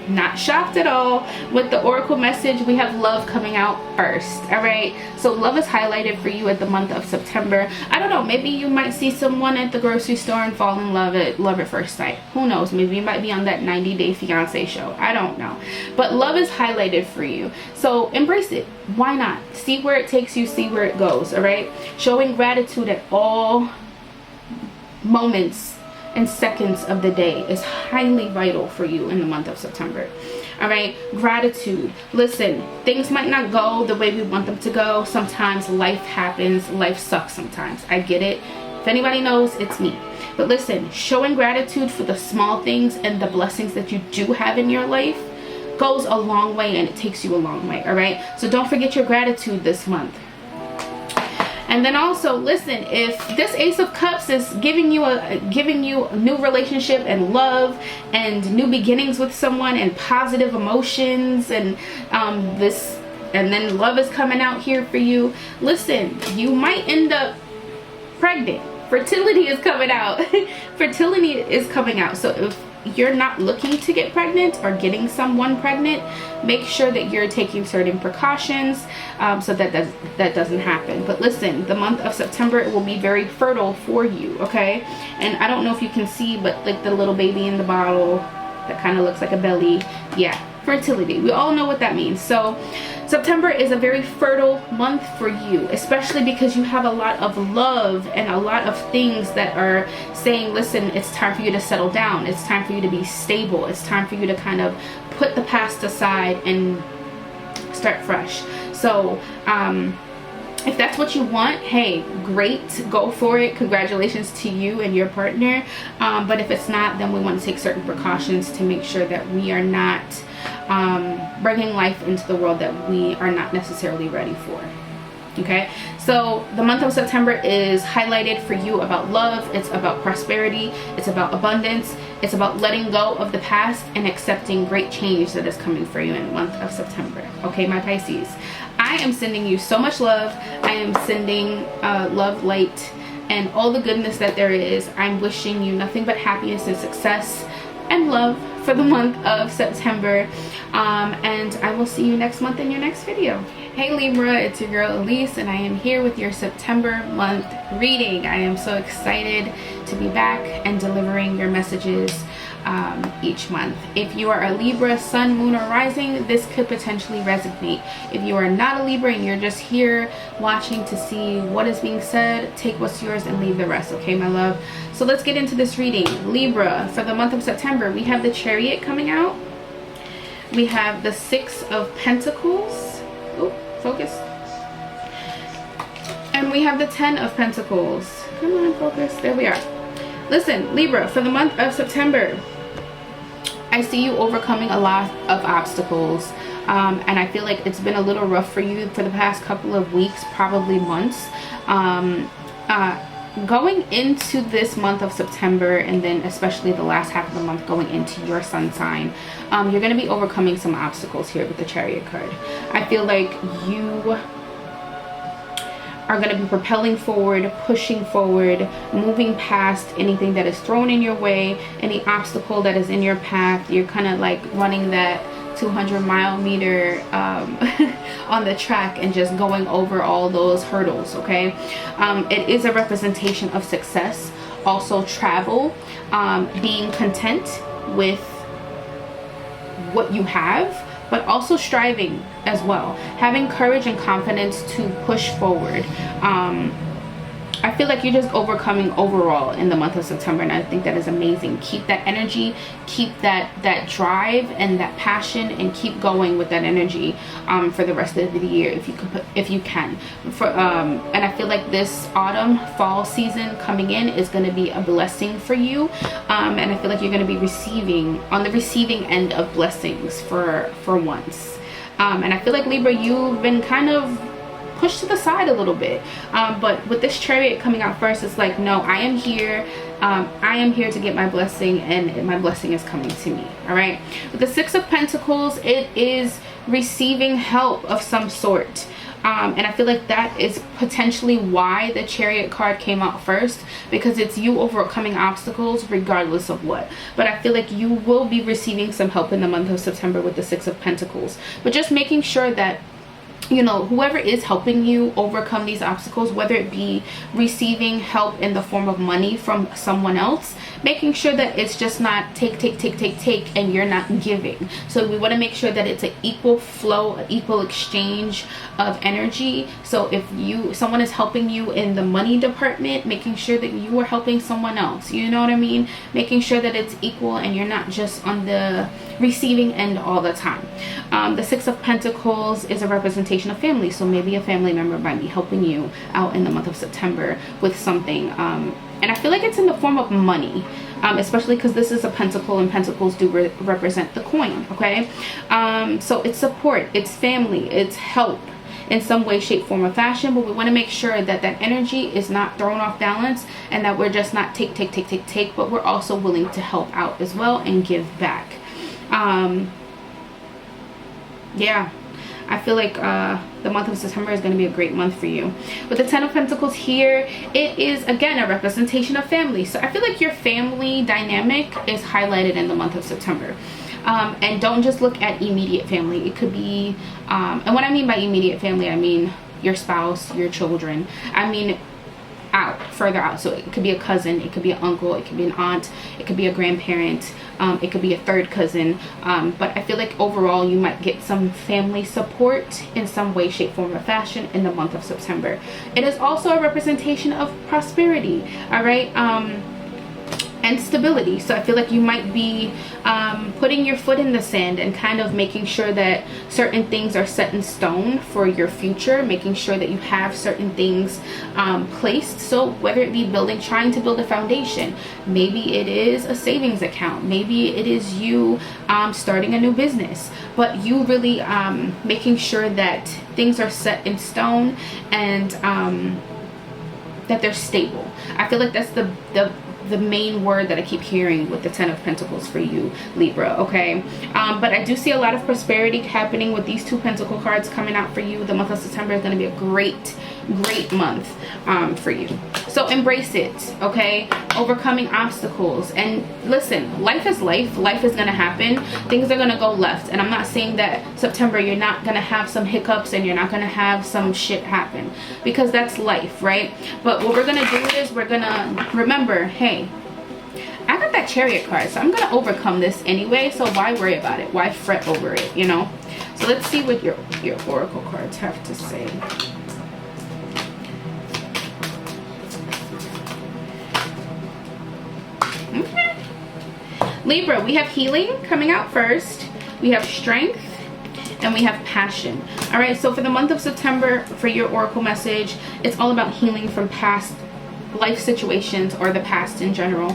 Not shocked at all. With the oracle message, we have love coming out first. All right, so love is highlighted for you at the month of September. I don't know, maybe you might see someone at the grocery store and fall in love at first sight. Who knows? Maybe you might be on that 90-day fiance show. I don't know, but love is highlighted for you, so embrace it. Why not? See where it takes you, see where it goes. All right, showing gratitude at all moments and seconds of the day is highly vital for you in the month of September. All right, gratitude. Listen, things might not go the way we want them to go. Sometimes life happens, life sucks sometimes. I get it. If anybody knows, it's me. But listen, showing gratitude for the small things and the blessings that you do have in your life goes a long way, and it takes you a long way. All right, so don't forget your gratitude this month. And then also, listen, if this Ace of Cups is giving you a new relationship and love and new beginnings with someone and positive emotions, and then love is coming out here for you, listen, you might end up pregnant. Fertility is coming out. Fertility is coming out. So if you're not looking to get pregnant or getting someone pregnant, make sure that you're taking certain precautions so that doesn't happen. But listen, the month of September, it will be very fertile for you. Okay, and I don't know if you can see, but like the little baby in the bottle that kind of looks like a belly, yeah, fertility, we all know what that means. So September is a very fertile month for you, especially because you have a lot of love and a lot of things that are saying, listen, it's time for you to settle down, it's time for you to be stable, it's time for you to kind of put the past aside and start fresh. So if that's what you want, hey, great, go for it. Congratulations to you and your partner. But if it's not, then we want to take certain precautions to make sure that we are not bringing life into the world that we are not necessarily ready for. Okay, so the month of September is highlighted for you about love. It's about prosperity, it's about abundance, it's about letting go of the past and accepting great change that is coming for you in the month of September. Okay, my Pisces, I am sending you so much love. I am sending love, light, and all the goodness that there is. I'm wishing you nothing but happiness and success and love for the month of September, and I will see you next month in your next video. Hey Libra, it's your girl Elyse, and I am here with your September month reading. I am so excited to be back and delivering your messages each month. If you are a Libra, sun, moon, or rising, this could potentially resonate. If you are not a Libra and you're just here watching to see what is being said, take what's yours and leave the rest, okay, my love? So let's get into this reading. Libra, for the month of September, we have the Chariot coming out. We have the Six of Pentacles. Oh, focus. And we have the Ten of Pentacles. Come on, focus. There we are. Listen, Libra, for the month of September, I see you overcoming a lot of obstacles, and I feel like it's been a little rough for you for the past couple of weeks, probably months. Going into this month of September, and then especially the last half of the month going into your sun sign, you're going to be overcoming some obstacles here with the Chariot card. I feel like you are going to be propelling forward, pushing forward, moving past anything that is thrown in your way, any obstacle that is in your path. You're kind of like running that 200-mile meter on the track and just going over all those hurdles. Okay, it is a representation of success, also travel, being content with what you have, but also striving as well, having courage and confidence to push forward. I feel like you're just overcoming overall in the month of September, and I think that is amazing. Keep that energy, keep that drive and that passion, and keep going with that energy for the rest of the year if you can. And I feel like this autumn fall season coming in is going to be a blessing for you, and I feel like you're going to be on the receiving end of blessings for once. And I feel like Libra, you've been kind of pushed to the side a little bit, but with this Chariot coming out first, it's like, no, I am here. I am here to get my blessing, and my blessing is coming to me. All right, with the Six of Pentacles, it is receiving help of some sort. And I feel like that is potentially why the Chariot card came out first, because it's you overcoming obstacles regardless of what. But I feel like you will be receiving some help in the month of September with the Six of Pentacles, but just making sure that, you know, whoever is helping you overcome these obstacles, whether it be receiving help in the form of money from someone else, making sure that it's just not take and you're not giving. So we want to make sure that it's an equal flow, an equal exchange of energy. So if someone is helping you in the money department, making sure that you are helping someone else, you know what I mean, making sure that it's equal and you're not just on the receiving end all the time. The Six of Pentacles is a representation of family, so maybe a family member might be helping you out in the month of September with something, and I feel like it's in the form of money, especially because this is a pentacle, and pentacles do represent the coin. Okay, so it's support, it's family, it's help in some way, shape, form, or fashion. But we want to make sure that that energy is not thrown off balance, and that we're just not take, but we're also willing to help out as well and give back. Yeah, I feel like the month of September is going to be a great month for you. With the Ten of Pentacles here, it is again a representation of family. So I feel like your family dynamic is highlighted in the month of September. And don't just look at immediate family. It could be, and what I mean by immediate family, I mean your spouse, your children. I mean further out. So it could be a cousin, it could be an uncle, it could be an aunt, it could be a grandparent, it could be a third cousin. But I feel like overall you might get some family support in some way, shape, form, or fashion in the month of September. It is also a representation of prosperity, all right, and stability. So I feel like you might be putting your foot in the sand and kind of making sure that certain things are set in stone for your future, making sure that you have certain things placed. So whether it be trying to build a foundation, maybe it is a savings account, maybe it is you starting a new business, but you really making sure that things are set in stone and that they're stable. I feel like that's the main word that I keep hearing with the Ten of Pentacles for you, Libra. Okay, but I do see a lot of prosperity happening with these two Pentacle cards coming out for you. The month of September is going to be a great month for you, so embrace it. Okay, overcoming obstacles. And listen, life is life is going to happen, things are going to go left, and I'm not saying that September you're not going to have some hiccups and you're not going to have some shit happen, because that's life, right? But what we're going to do is we're going to remember, hey, I got that Chariot card, so I'm going to overcome this anyway, so why worry about it? Why fret over it, you know? So let's see what your oracle cards have to say. Okay. Libra, we have healing coming out first. We have strength. And we have passion. All right, so for the month of September, for your oracle message, it's all about healing from past life situations or the past in general,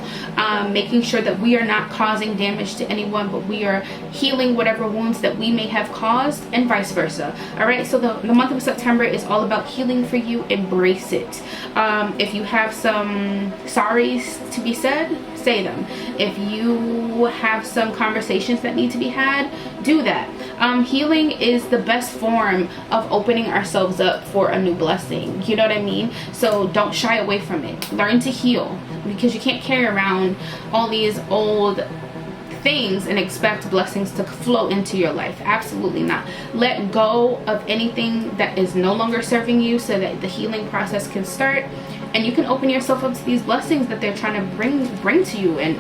making sure that we are not causing damage to anyone, but we are healing whatever wounds that we may have caused, and vice versa. All right, so the month of September is all about healing for you. Embrace it. If you have some sorries to be said, say them. If you have some conversations that need to be had, do that. Healing is the best form of opening ourselves up for a new blessing, you know what I mean? So don't shy away from it. Learn to heal, because you can't carry around all these old things and expect blessings to flow into your life. Absolutely not. Let go of anything that is no longer serving you, so that the healing process can start and you can open yourself up to these blessings that they're trying to bring to you, and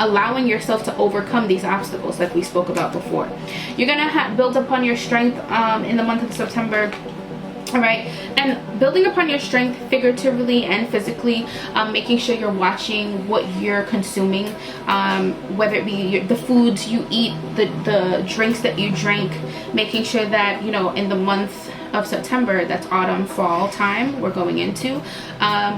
allowing yourself to overcome these obstacles like we spoke about before. You're gonna build upon your strength in the month of September. All right, and building upon your strength figuratively and physically, making sure you're watching what you're consuming, whether it be the foods you eat, the drinks that you drink, making sure that, you know, in the month of September, that's autumn fall time we're going into,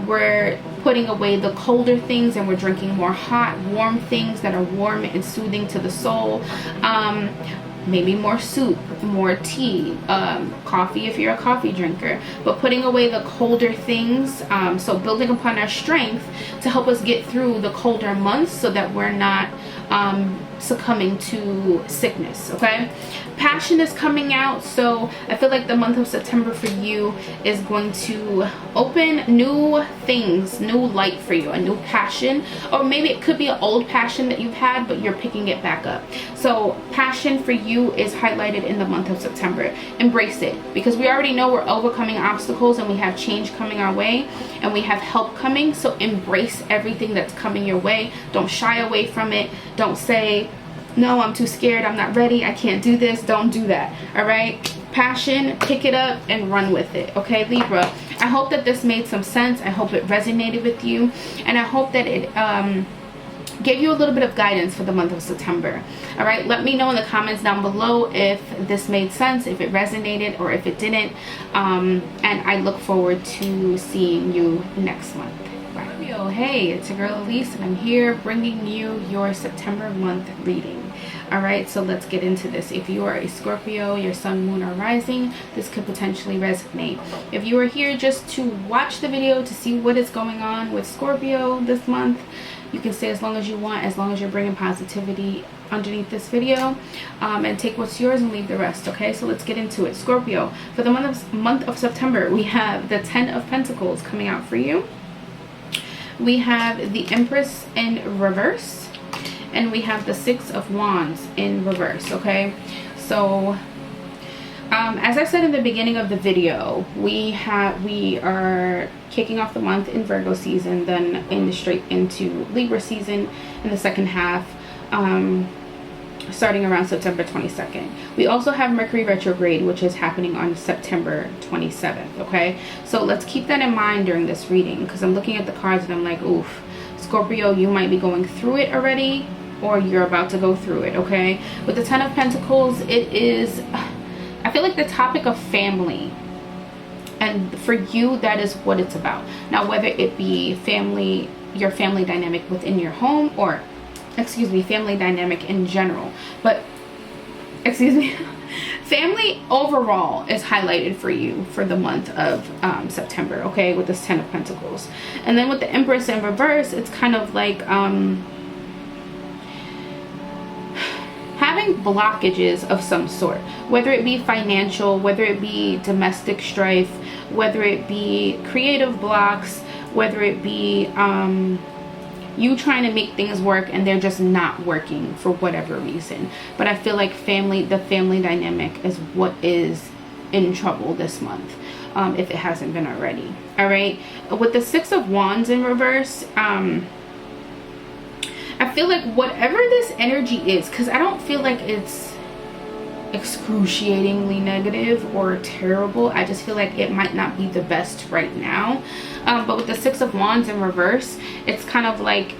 we're putting away the colder things and we're drinking more hot, warm things that are warm and soothing to the soul. maybe more soup, more tea, coffee if you're a coffee drinker, but putting away the colder things, so building upon our strength to help us get through the colder months so that we're not succumbing to sickness. Okay, passion is coming out, so I feel like the month of September for you is going to open new things, new light for you, a new passion, or maybe it could be an old passion that you've had but you're picking it back up. So passion for you is highlighted in the month of September. Embrace it, because we already know we're overcoming obstacles and we have change coming our way and we have help coming. So embrace everything that's coming your way. Don't shy away from it. Don't say, no, I'm too scared, I'm not ready, I can't do this. Don't do that. All right, passion, pick it up and run with it. Okay, Libra, I hope that this made some sense. I hope it resonated with you, and I hope that it gave you a little bit of guidance for the month of September. All right, let me know in the comments down below if this made sense, if it resonated, or if it didn't, and I look forward to seeing you next month. Hey, it's your girl Elyse, and I'm here bringing you your September month reading. All right, so let's get into this. If you are a Scorpio, your sun, moon, or rising, this could potentially resonate. If you are here just to watch the video to see what is going on with Scorpio this month, you can stay as long as you want, as long as you're bringing positivity underneath this video, and take what's yours and leave the rest. Okay, so let's get into it. Scorpio, for the month of September, we have the 10 of Pentacles coming out for you. We have the Empress in reverse, and we have the 6 of Wands in reverse. Okay, so as I said in the beginning of the video, we are kicking off the month in Virgo season, then straight into Libra season in the second half, starting around September 22nd. We also have Mercury retrograde, which is happening on September 27th. Okay, so let's keep that in mind during this reading, because I'm looking at the cards and I'm like, oof, Scorpio, you might be going through it already, or you're about to go through it. Okay, with the 10 of Pentacles, it is, I feel like, the topic of family, and for you that is what it's about. Now, whether it be family, your family dynamic within your home, or family dynamic in general, but family overall is highlighted for you for the month of September. Okay, with this 10 of Pentacles, and then with the Empress in reverse, it's kind of like having blockages of some sort, whether it be financial, whether it be domestic strife, whether it be creative blocks, whether it be you trying to make things work and they're just not working for whatever reason. But I feel like the family dynamic is what is in trouble this month, if it hasn't been already. All right, with the 6 of Wands in reverse, I feel like whatever this energy is, because I don't feel like it's excruciatingly negative or terrible, I just feel like it might not be the best right now, but with the 6 of Wands in reverse, it's kind of like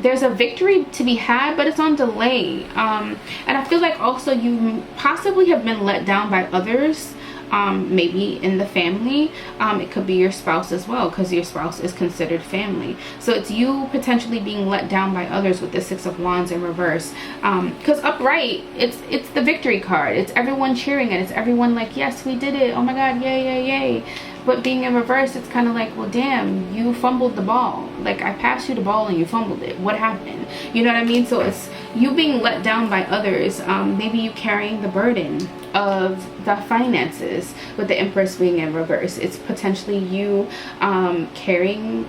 there's a victory to be had, but it's on delay, and I feel like also you possibly have been let down by others, maybe in the family. It could be your spouse as well, because your spouse is considered family. So it's you potentially being let down by others with the 6 of Wands in reverse, because upright, it's the victory card. It's everyone cheering it. It's everyone like, yes, we did it, oh my god, yay, yay, yay. But being in reverse, it's kind of like, well, damn, you fumbled the ball. Like, I passed you the ball and you fumbled it. What happened? You know what I mean? So it's you being let down by others. Maybe you carrying the burden of the finances with the Empress being in reverse. It's potentially you carrying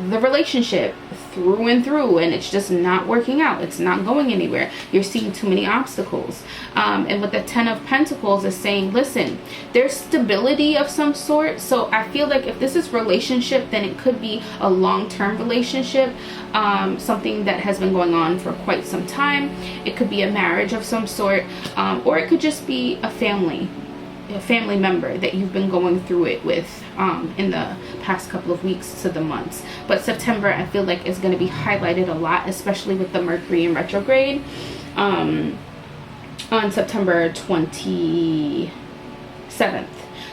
the relationship through and through, and it's just not working out. It's not going anywhere. You're seeing too many obstacles, and with the 10 of Pentacles is saying, listen, there's stability of some sort. So I feel like if this is relationship, then it could be a long-term relationship, something that has been going on for quite some time. It could be a marriage of some sort, or it could just be a family member that you've been going through it with in the past couple of weeks to the months. But September, I feel like, is going to be highlighted a lot, especially with the Mercury in retrograde on September 27th.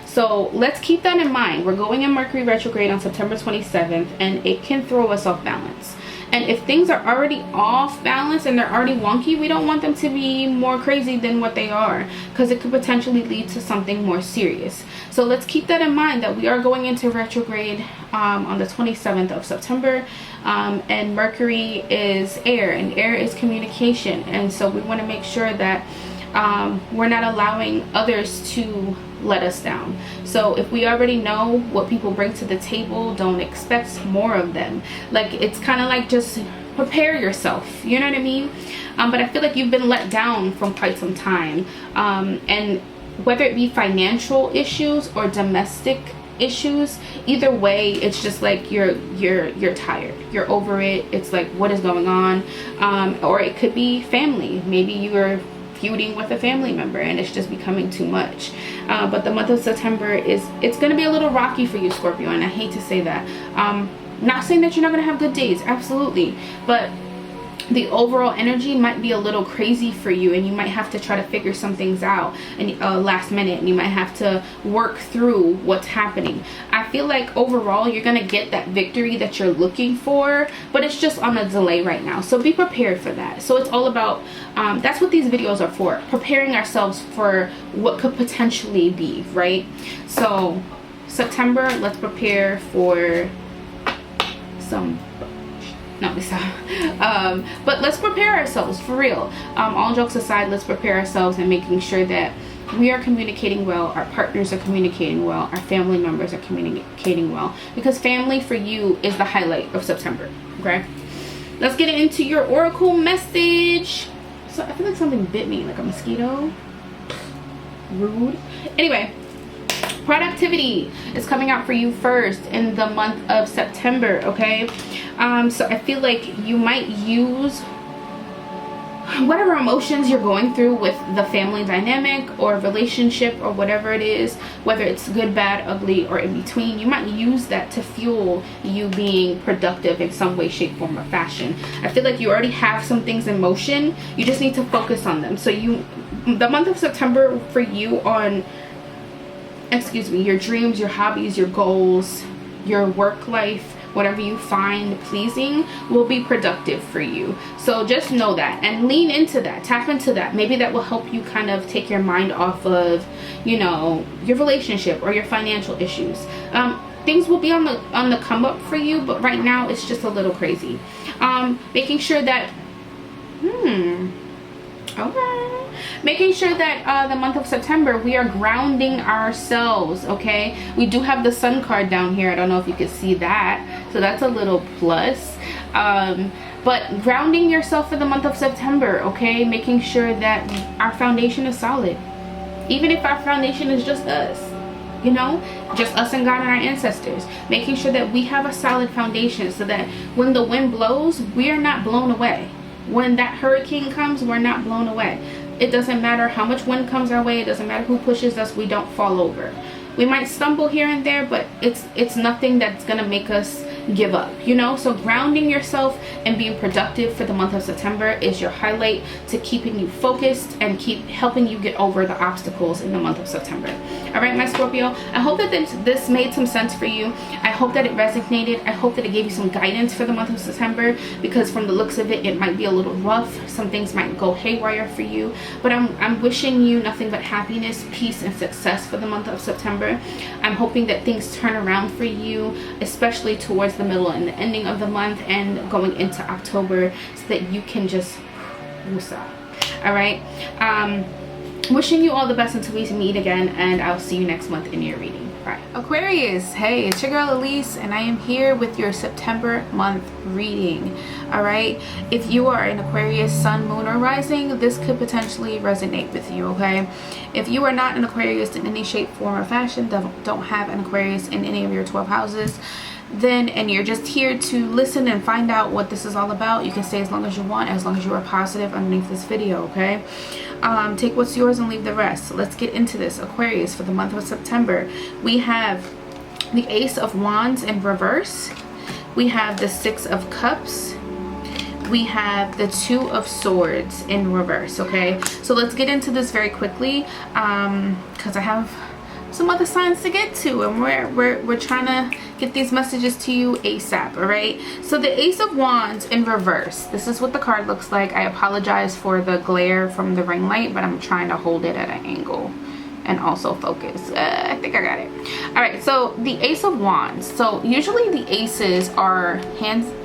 So let's keep that in mind. We're going in Mercury retrograde on September 27th, and it can throw us off balance. And if things are already off balance and they're already wonky, we don't want them to be more crazy than what they are, because it could potentially lead to something more serious. So let's keep that in mind, that we are going into retrograde on the 27th of September, and Mercury is air, and air is communication, and so we want to make sure that we're not allowing others to let us down. So if we already know what people bring to the table, don't expect more of them. Like, it's kind of like, just prepare yourself, you know what I mean? But I feel like you've been let down from quite some time, and whether it be financial issues or domestic issues, either way, it's just like you're tired, you're over it. It's like, what is going on? Or it could be family. Maybe you are feuding with a family member and it's just becoming too much. But the month of September it's going to be a little rocky for you, Scorpio, and I hate to say that. Not saying that you're not going to have good days, absolutely, but the overall energy might be a little crazy for you, and you might have to try to figure some things out and last minute, and you might have to work through what's happening. I feel like overall you're gonna get that victory that you're looking for, but it's just on a delay right now, so be prepared for that. So it's all about that's what these videos are for, preparing ourselves for what could potentially be, right? So September, let's prepare for some but let's prepare ourselves for real. All jokes aside, let's prepare ourselves and making sure that we are communicating well, our partners are communicating well, our family members are communicating well, because family for you is the highlight of September. Okay, let's get into your oracle message. So I feel like something bit me, like a mosquito. Rude. Anyway, productivity is coming out for you first in the month of September. Okay, so I feel like you might use whatever emotions you're going through with the family dynamic or relationship or whatever it is, whether it's good, bad, ugly, or in between. You might use that to fuel you being productive in some way, shape, form, or fashion. I feel like you already have some things in motion, you just need to focus on them. So the month of September for you on, your dreams, your hobbies, your goals, your work life, whatever you find pleasing will be productive for you. So just know that and lean into that, tap into that. Maybe that will help you kind of take your mind off of, your relationship or your financial issues. Things will be on the come up for you, but right now it's just a little crazy. Making sure that making sure that the month of September we are grounding ourselves. Okay, we do have the Sun card down here. I don't know if you can see that, so that's a little plus. But grounding yourself for the month of September. Okay, making sure that our foundation is solid, even if our foundation is just us, just us and God and our ancestors. Making sure that we have a solid foundation so that when the wind blows, we are not blown away. When that hurricane comes, we're not blown away. It doesn't matter how much wind comes our way, it doesn't matter who pushes us, we don't fall over. We might stumble here and there, but it's nothing that's gonna make us give up, So grounding yourself and being productive for the month of September is your highlight to keeping you focused and keep helping you get over the obstacles in the month of September. All right, my Scorpio, I hope that this made some sense for you. I hope that it resonated. I hope that it gave you some guidance for the month of September, because from the looks of it, it might be a little rough. Some things might go haywire for you, but I'm wishing you nothing but happiness, peace, and success for the month of September. I'm hoping that things turn around for you, especially towards the middle and the ending of the month and going into October, so that you can just woosah. All right, wishing you all the best until we meet again, and I'll see you next month in your reading. Bye. Aquarius, hey, it's your girl Elyse, and I am here with your September month reading. All right, if you are an Aquarius sun, moon, or rising, this could potentially resonate with you. Okay, if you are not an Aquarius in any shape, form, or fashion, don't have an Aquarius in any of your 12 houses, and you're just here to listen and find out what this is all about, you can stay as long as you want, as long as you are positive underneath this video. Okay, take what's yours and leave the rest. So let's get into this. Aquarius, for the month of September, we have the Ace of Wands in reverse, we have the Six of Cups, we have the Two of Swords in reverse. Okay, so let's get into this very quickly, because I have some other signs to get to, and we're trying to get these messages to you ASAP. All right, so the Ace of Wands in reverse, this is what the card looks like. I apologize for the glare from the ring light, but I'm trying to hold it at an angle and also focus. I think I got it. All right, so the Ace of Wands. So usually the aces are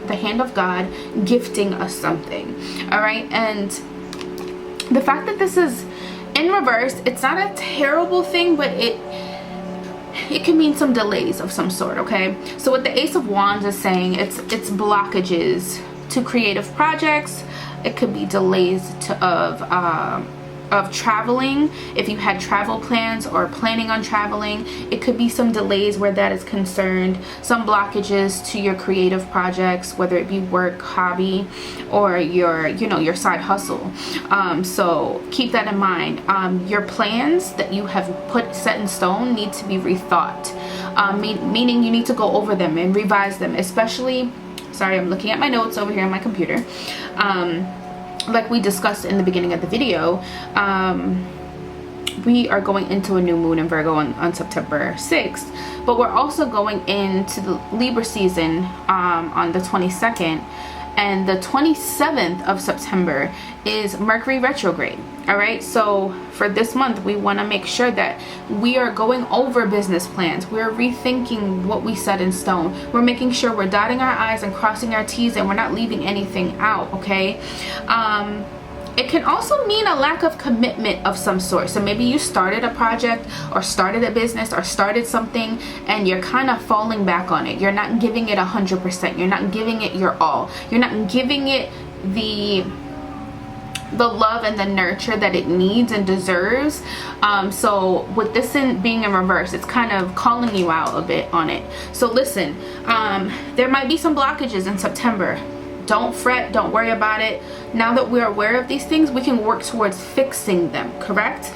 the hand of God gifting us something. All right, and the fact that this is in reverse, it's not a terrible thing, but it can mean some delays of some sort. Okay, so what the Ace of Wands is saying, it's blockages to creative projects. It could be delays of traveling. If you had travel plans or planning on traveling, it could be some delays where that is concerned. Some blockages to your creative projects, whether it be work, hobby, or your side hustle. So keep that in mind. Your plans that you have set in stone need to be rethought, meaning you need to go over them and revise them. Especially, sorry, I'm looking at my notes over here on my computer. Like we discussed in the beginning of the video, we are going into a new moon in Virgo on September 6th, but we're also going into the Libra season on the 22nd, and the 27th of September is Mercury retrograde. All right, so for this month we want to make sure that we are going over business plans. We're rethinking what we set in stone. We're making sure we're dotting our I's and crossing our T's, and we're not leaving anything out. Okay, it can also mean a lack of commitment of some sort. So maybe you started a project or started a business or started something and you're kind of falling back on it. You're not giving it 100%. You're not giving it your all. You're not giving it the love and the nurture that it needs and deserves. So with this being in reverse, it's kind of calling you out a bit on it. So listen, there might be some blockages in September. Don't fret, don't worry about it. Now that we're aware of these things, we can work towards fixing them, correct?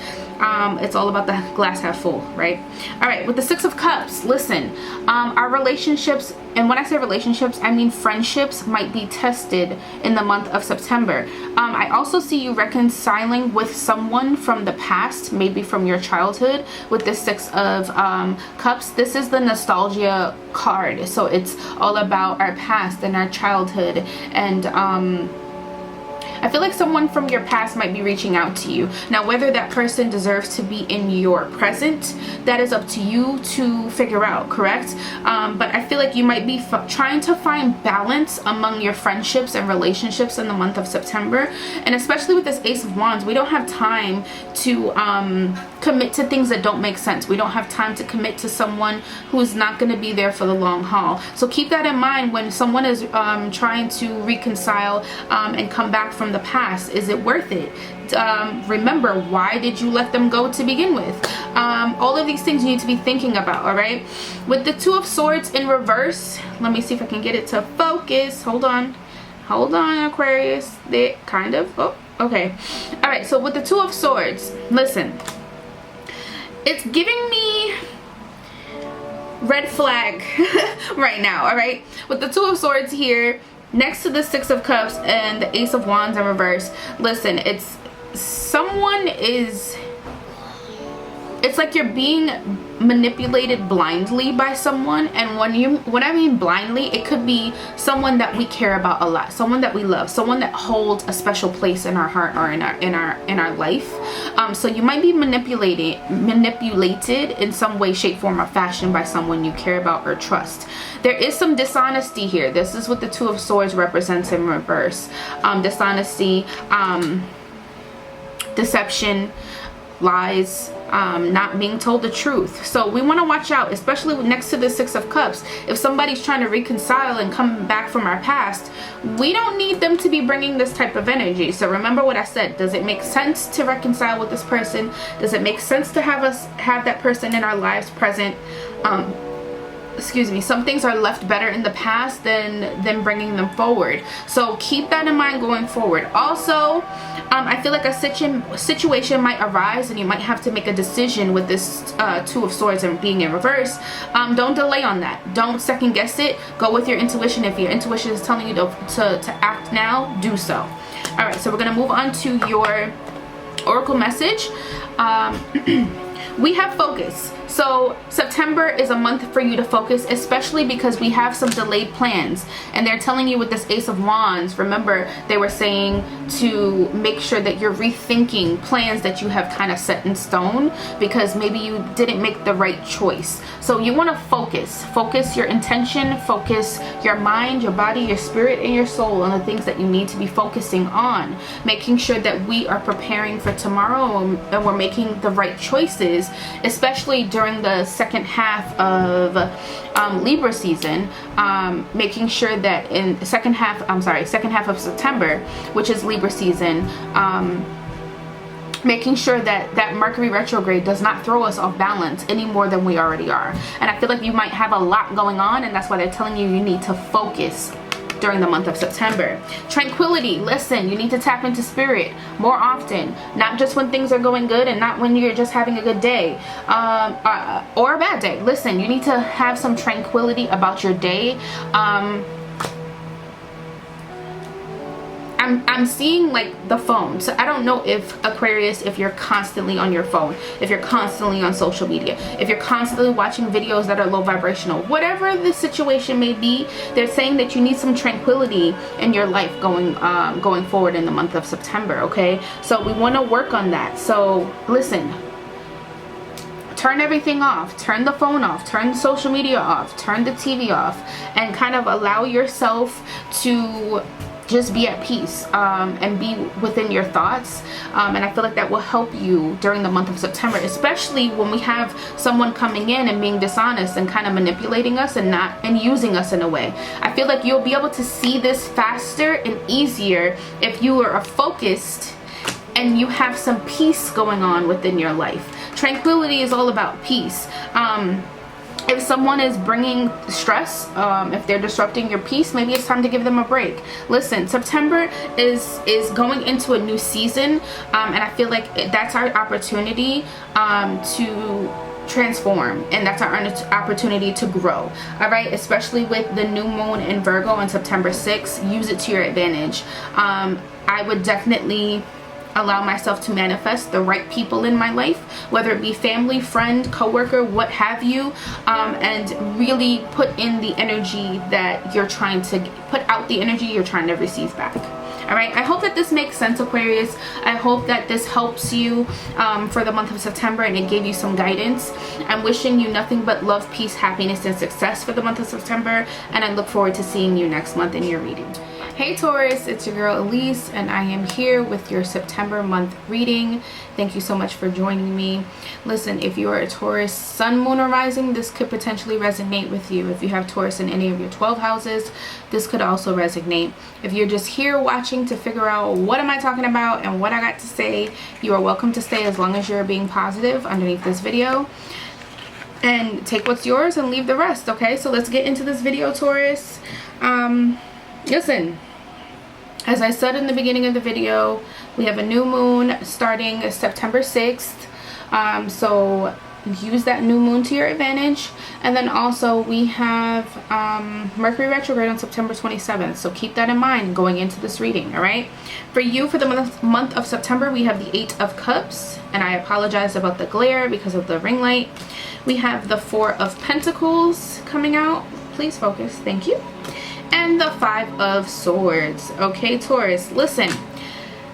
It's all about the glass half full, right? All right, with the Six of Cups, listen, our relationships, and when I say relationships, I mean friendships, might be tested in the month of September. I also see you reconciling with someone from the past, maybe from your childhood, with the Six of Cups. This is the nostalgia card, so it's all about our past and our childhood, and I feel like someone from your past might be reaching out to you. Now, whether that person deserves to be in your present, that is up to you to figure out, correct? But I feel like you might be trying to find balance among your friendships and relationships in the month of September. And especially with this Ace of Wands, we don't have time to commit to things that don't make sense. We don't have time to commit to someone who's not going to be there for the long haul. So keep that in mind when someone is trying to reconcile and come back from the past. Is it worth it? Remember, why did you let them go to begin with? All of these things you need to be thinking about. All right, with the Two of Swords in reverse, let me see if I can get it to focus. Hold on, Aquarius. They kind of, oh, okay. All right, so with the Two of Swords, listen, it's giving me red flag right now. All right, with the Two of Swords here next to the Six of Cups and the Ace of Wands in reverse, listen, it's like you're being manipulated blindly by someone. And when I mean blindly, it could be someone that we care about a lot, someone that we love, someone that holds a special place in our heart or in our life. So you might be manipulated in some way, shape, form, or fashion by someone you care about or trust. There is some dishonesty here. This is what the Two of Swords represents in reverse. Dishonesty, deception, lies, not being told the truth. So we want to watch out, especially next to the Six of Cups. If somebody's trying to reconcile and come back from our past, we don't need them to be bringing this type of energy. So remember what I said. Does it make sense to reconcile with this person? Does it make sense to have that person in our lives present? Excuse me, some things are left better in the past than bringing them forward. So keep that in mind going forward. Also, I feel like a situation might arise and you might have to make a decision with this Two of Swords and being in reverse. Don't delay on that. Don't second guess it. Go with your intuition. If your intuition is telling you to act now, do so. All right, so we're going to move on to your oracle message. We have focus. So September is a month for you to focus, especially because we have some delayed plans, and they're telling you with this Ace of Wands, remember they were saying to make sure that you're rethinking plans that you have kind of set in stone because maybe you didn't make the right choice. So you want to focus your intention, focus your mind, your body, your spirit, and your soul on the things that you need to be focusing on, making sure that we are preparing for tomorrow and we're making the right choices, especially during the second half of Libra season, making sure that in second half of September, which is Libra season, making sure that that Mercury retrograde does not throw us off balance any more than we already are. And I feel like you might have a lot going on, and that's why they're telling you you need to focus during the month of September. Tranquility, listen, you need to tap into spirit more often, not just when things are going good and not when you're just having a good day or a bad day. Listen, you need to have some tranquility about your day. I'm seeing like the phone. So I don't know if Aquarius, if you're constantly on your phone, if you're constantly on social media, if you're constantly watching videos that are low vibrational, whatever the situation may be, they're saying that you need some tranquility in your life going forward in the month of September. Okay, so we want to work on that. So listen, turn everything off, turn the phone off, turn social media off, turn the TV off, and kind of allow yourself to just be at peace and be within your thoughts, and I feel like that will help you during the month of September, especially when we have someone coming in and being dishonest and kind of manipulating us and using us in a way. I feel like you'll be able to see this faster and easier if you are focused and you have some peace going on within your life. Tranquility is all about peace. If someone is bringing stress, if they're disrupting your peace, maybe it's time to give them a break. Listen, September is going into a new season, and I feel like that's our opportunity to transform, and that's our opportunity to grow. All right, especially with the new moon in Virgo on September 6th, use it to your advantage. I would definitely allow myself to manifest the right people in my life, whether it be family, friend, coworker, what have you, and really put in the energy that you're trying to put out, the energy you're trying to receive back. All right, I hope that this makes sense, Aquarius. I hope that this helps you for the month of September and it gave you some guidance. I'm wishing you nothing but love, peace, happiness, and success for the month of September, and I look forward to seeing you next month in your reading. Hey Taurus, it's your girl Elyse, and I am here with your September month reading. Thank you so much for joining me. Listen, if you are a Taurus sun, moon, or rising, this could potentially resonate with you. If you have Taurus in any of your 12 houses, this could also resonate. If you're just here watching to figure out what am I talking about and what I got to say, you are welcome to stay as long as you're being positive underneath this video. And take what's yours and leave the rest, okay? So let's get into this video, Taurus. Listen. As I said in the beginning of the video, we have a new moon starting September 6th. So use that new moon to your advantage. And then also we have Mercury retrograde on September 27th. So keep that in mind going into this reading, all right? For you, for the month of September, we have the 8 of Cups. And I apologize about the glare because of the ring light. We have the 4 of Pentacles coming out. Please focus. Thank you. And the 5 of Swords. Okay, Taurus, listen.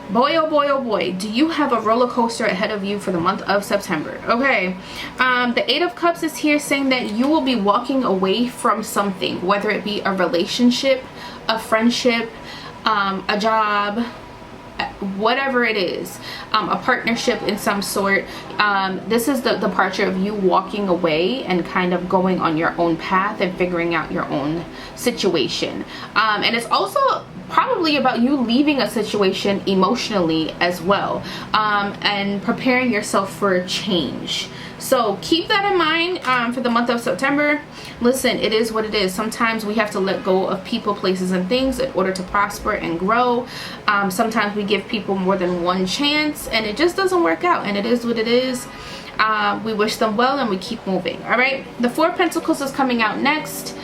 Boy, oh boy, oh boy, do you have a roller coaster ahead of you for the month of September. Okay, the 8 of Cups is here saying that you will be walking away from something, whether it be a relationship, a friendship, a job, whatever it is, a partnership in some sort. This is the departure of you walking away and kind of going on your own path and figuring out your own situation, and it's also probably about you leaving a situation emotionally as well, and preparing yourself for a change. So keep that in mind for the month of September. Listen, it is what it is. Sometimes we have to let go of people, places, and things in order to prosper and grow. Sometimes we give people more than one chance and it just doesn't work out, and it is what it is. We wish them well and we keep moving. All right, the 4 of Pentacles is coming out next.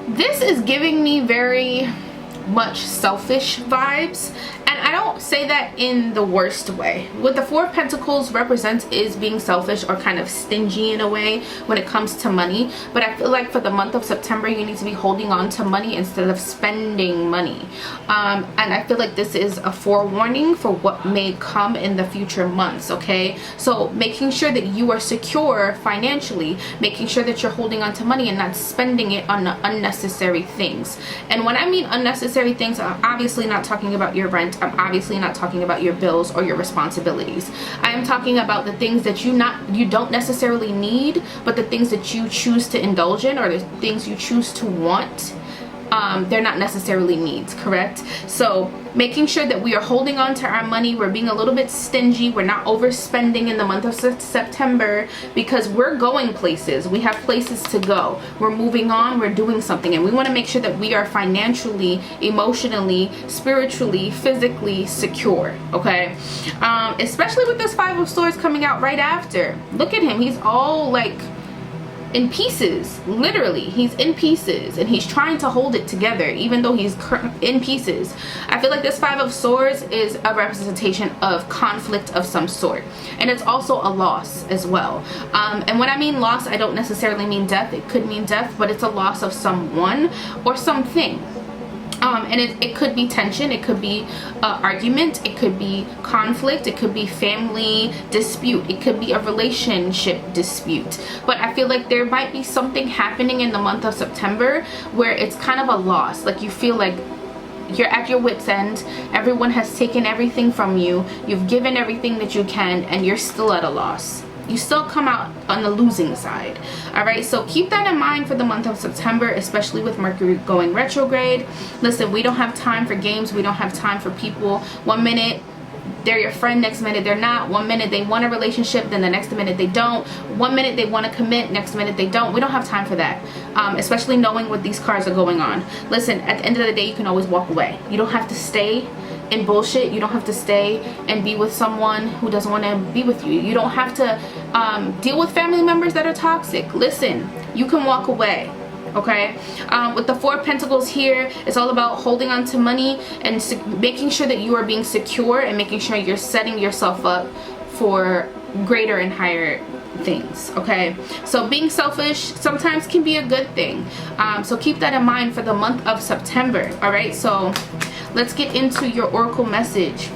This is giving me very much selfish vibes, and I don't say that in the worst way. What the Four of Pentacles represents is being selfish or kind of stingy in a way when it comes to money. But I feel like for the month of September, you need to be holding on to money instead of spending money. And I feel like this is a forewarning for what may come in the future months, okay? So making sure that you are secure financially, making sure that you're holding on to money and not spending it on unnecessary things. And when I mean unnecessary things, I'm obviously not talking about your rent. I'm obviously not talking about your bills or your responsibilities. I am talking about the things that you don't necessarily need, but the things that you choose to indulge in, or the things you choose to want. They're not necessarily needs, correct? So making sure that we are holding on to our money, we're being a little bit stingy, we're not overspending in the month of September, because we're going places, we have places to go, we're moving on, we're doing something, and we want to make sure that we are financially, emotionally, spiritually, physically secure, okay? Especially with this Five of Swords coming out right after. Look at him, he's all like in pieces. Literally, he's in pieces, and he's trying to hold it together even though he's in pieces. I feel like this Five of Swords is a representation of conflict of some sort, and it's also a loss as well. And when I mean loss, I don't necessarily mean death. It could mean death, but it's a loss of someone or something. And it could be tension, it could be argument, it could be conflict, it could be family dispute, it could be a relationship dispute. But I feel like there might be something happening in the month of September where it's kind of a loss. Like you feel like you're at your wit's end, everyone has taken everything from you, you've given everything that you can, and you're still at a loss. You still come out on the losing side. All right, so keep that in mind for the month of September, especially with Mercury going retrograde. Listen, we don't have time for games, we don't have time for people. 1 minute they're your friend, next minute they're not. 1 minute they want a relationship, then the next minute they don't. 1 minute they want to commit, next minute they don't. We don't have time for that, especially knowing what these cards are going on. Listen, at the end of the day, you can always walk away. You don't have to stay in bullshit. You don't have to stay and be with someone who doesn't want to be with you. You don't have to deal with family members that are toxic. Listen, you can walk away, okay? With the Four of Pentacles here, it's all about holding on to money and making sure that you are being secure and making sure you're setting yourself up for greater and higher things, okay? So being selfish sometimes can be a good thing, so keep that in mind for the month of September. All right, so let's get into your oracle message.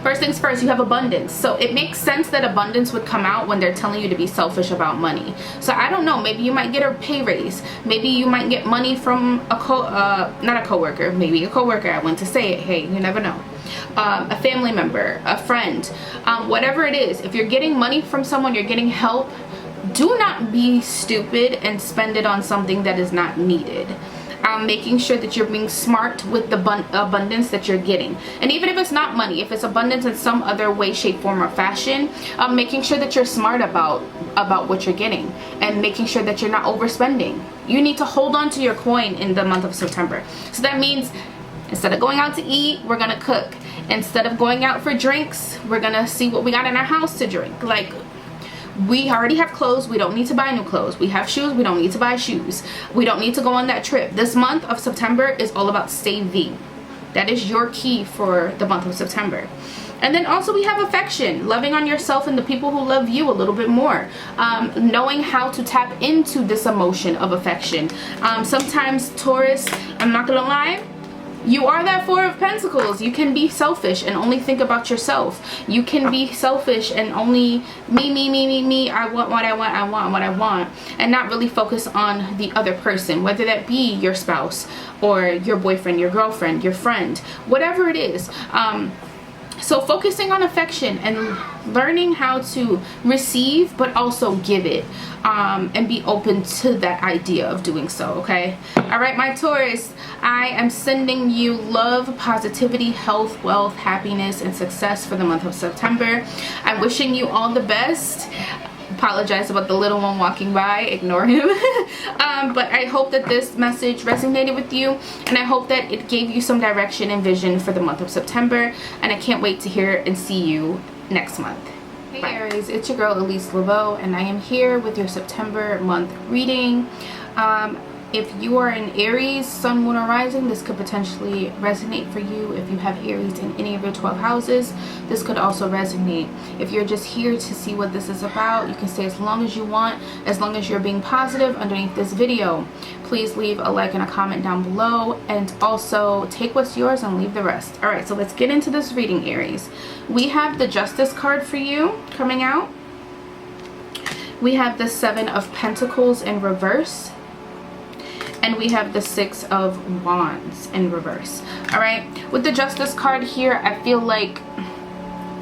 First things first, you have abundance. So it makes sense that abundance would come out when they're telling you to be selfish about money. So I don't know, maybe you might get a pay raise. Maybe you might get money from not a coworker, maybe a coworker. I went to say it, hey, you never know. A family member, a friend, whatever it is. If you're getting money from someone, you're getting help, do not be stupid and spend it on something that is not needed. Making sure that you're being smart with the abundance that you're getting. And even if it's not money, if it's abundance in some other way, shape, form, or fashion, making sure that you're smart about what you're getting and making sure that you're not overspending. You need to hold on to your coin in the month of September. So that means instead of going out to eat, we're gonna cook. Instead of going out for drinks, we're gonna see what we got in our house to drink. Like, we already have clothes, we don't need to buy new clothes. We have shoes, we don't need to buy shoes. We don't need to go on that trip. This month of September is all about saving. That is your key for the month of September. And then also we have affection, loving on yourself and the people who love you a little bit more. Knowing how to tap into this emotion of affection. Sometimes, Taurus, I'm not gonna lie, you are that Four of Pentacles. You can be selfish and only think about yourself. You can be selfish and only me. I want what I want, I want what I want. And not really focus on the other person, whether that be your spouse or your boyfriend, your girlfriend, your friend, whatever it is. So focusing on affection and learning how to receive but also give it, and be open to that idea of doing so, okay? All right, my Taurus, I am sending you love, positivity, health, wealth, happiness, and success for the month of September. I'm wishing you all the best. Apologize about the little one walking by, ignore him. But I hope that this message resonated with you, and I hope that it gave you some direction and vision for the month of September, and I can't wait to hear and see you next month. Hey Aries, it's your girl Elyse Laveau, and I am here with your September month reading. if you are an Aries, Sun, Moon, or Rising, this could potentially resonate for you. If you have Aries in any of your 12 houses, this could also resonate. If you're just here to see what this is about, you can stay as long as you want, as long as you're being positive underneath this video. Please leave a like and a comment down below, and also take what's yours and leave the rest. All right, so let's get into this reading, Aries. We have the Justice card for you coming out. We have the Seven of Pentacles in reverse. And we have the Six of Wands in reverse. All right, with the Justice card here, I feel like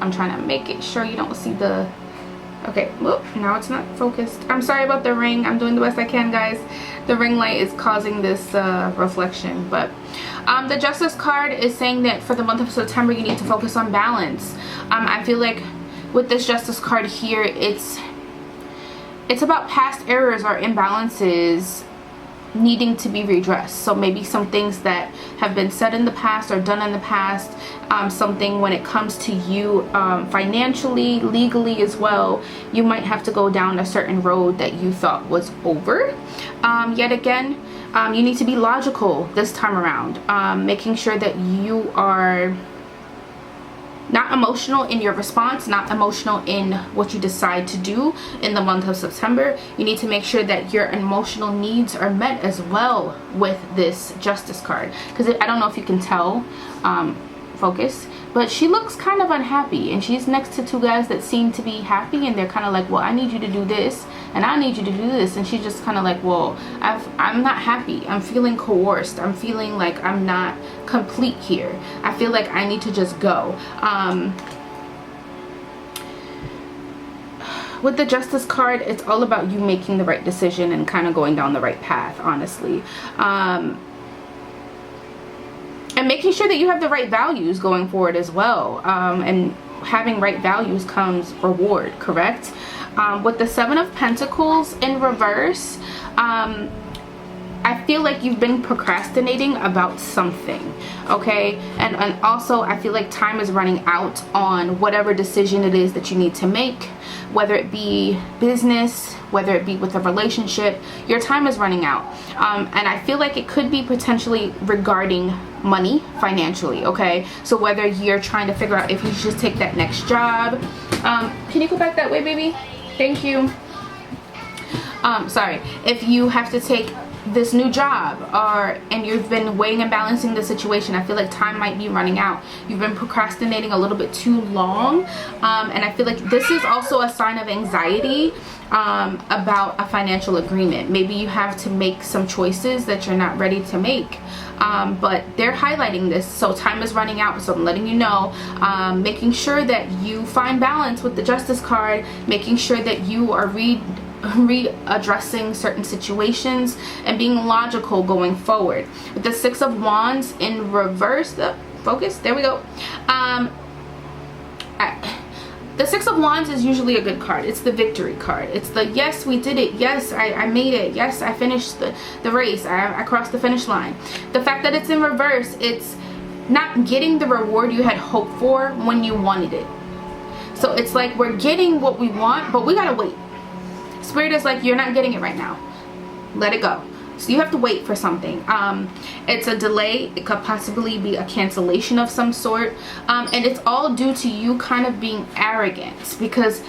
I'm trying to make it sure you don't see the, okay, whoop, now it's not focused. I'm sorry about the ring. I'm doing the best I can, guys. The ring light is causing this reflection. But the Justice card is saying that for the month of September, you need to focus on balance. I feel like with this Justice card here, it's about past errors or imbalances needing to be redressed. So maybe some things that have been said in the past or done in the past, something when it comes to you financially, legally as well, you might have to go down a certain road that you thought was over. Yet again, you need to be logical this time around, making sure that you are not emotional in your response, not emotional in what you decide to do in the month of September. You need to make sure that your emotional needs are met as well with this Justice card. Because I don't know if you can tell, focus, but she looks kind of unhappy, and she's next to two guys that seem to be happy, and they're kind of like, well, I need you to do this and I need you to do this, and she's just kind of like, well, I'm not happy. I'm feeling coerced. I'm feeling like I'm not complete here. I feel like I need to just go. With the Justice card, it's all about you making the right decision and kind of going down the right path, honestly. And making sure that you have the right values going forward as well. And having right values comes reward, correct? With the Seven of Pentacles in reverse, I feel like you've been procrastinating about something, okay? And also, I feel like time is running out on whatever decision it is that you need to make, whether it be business, whether it be with a relationship. Your time is running out. And I feel like it could be potentially regarding money, financially, okay? So whether you're trying to figure out if you should just take that next job. Can you go back that way, baby? Thank you. Sorry. If you have to take this new job, and you've been weighing and balancing the situation, I feel like time might be running out. You've been procrastinating a little bit too long, and I feel like this is also a sign of anxiety about a financial agreement. Maybe you have to make some choices that you're not ready to make, but they're highlighting this, so time is running out. So I'm letting you know, making sure that you find balance with the Justice card, making sure that you are readdressing certain situations and being logical going forward. With the Six of Wands in reverse, focus, there we go. The Six of Wands is usually a good card. It's the victory card. It's the, yes, we did it. Yes, I made it. Yes, I finished the race. I crossed the finish line. The fact that it's in reverse, it's not getting the reward you had hoped for when you wanted it. So it's like we're getting what we want, but we gotta wait. Spirit is like, you're not getting it right now. Let it go. So you have to wait for something. It's a delay. It could possibly be a cancellation of some sort. And it's all due to you kind of being arrogant. Because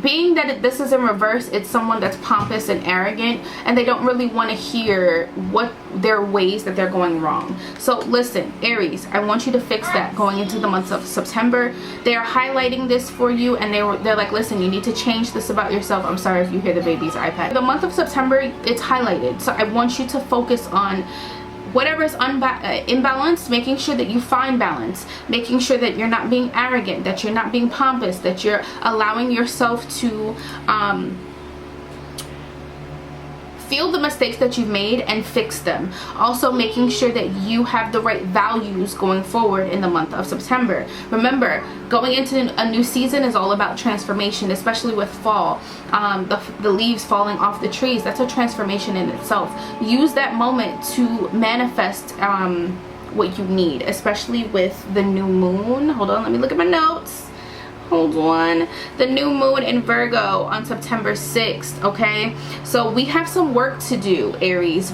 being that this is in reverse, it's someone that's pompous and arrogant, and they don't really want to hear what their ways that they're going wrong. So listen, Aries, I want you to fix that going into the month of September. They are highlighting this for you, and they're like, listen, you need to change this about yourself. I'm sorry if you hear the baby's iPad. The month of September, it's highlighted, so I want you to focus on whatever is imbalanced, making sure that you find balance, making sure that you're not being arrogant, that you're not being pompous, that you're allowing yourself to feel the mistakes that you've made and fix them. Also making sure that you have the right values going forward in the month of September. Remember, going into a new season is all about transformation, especially with fall. The leaves falling off the trees, that's a transformation in itself. Use that moment to manifest what you need, especially with the new moon. Hold on, let me look at my notes. hold on, the new moon in Virgo on September 6th. Okay, so we have some work to do, Aries.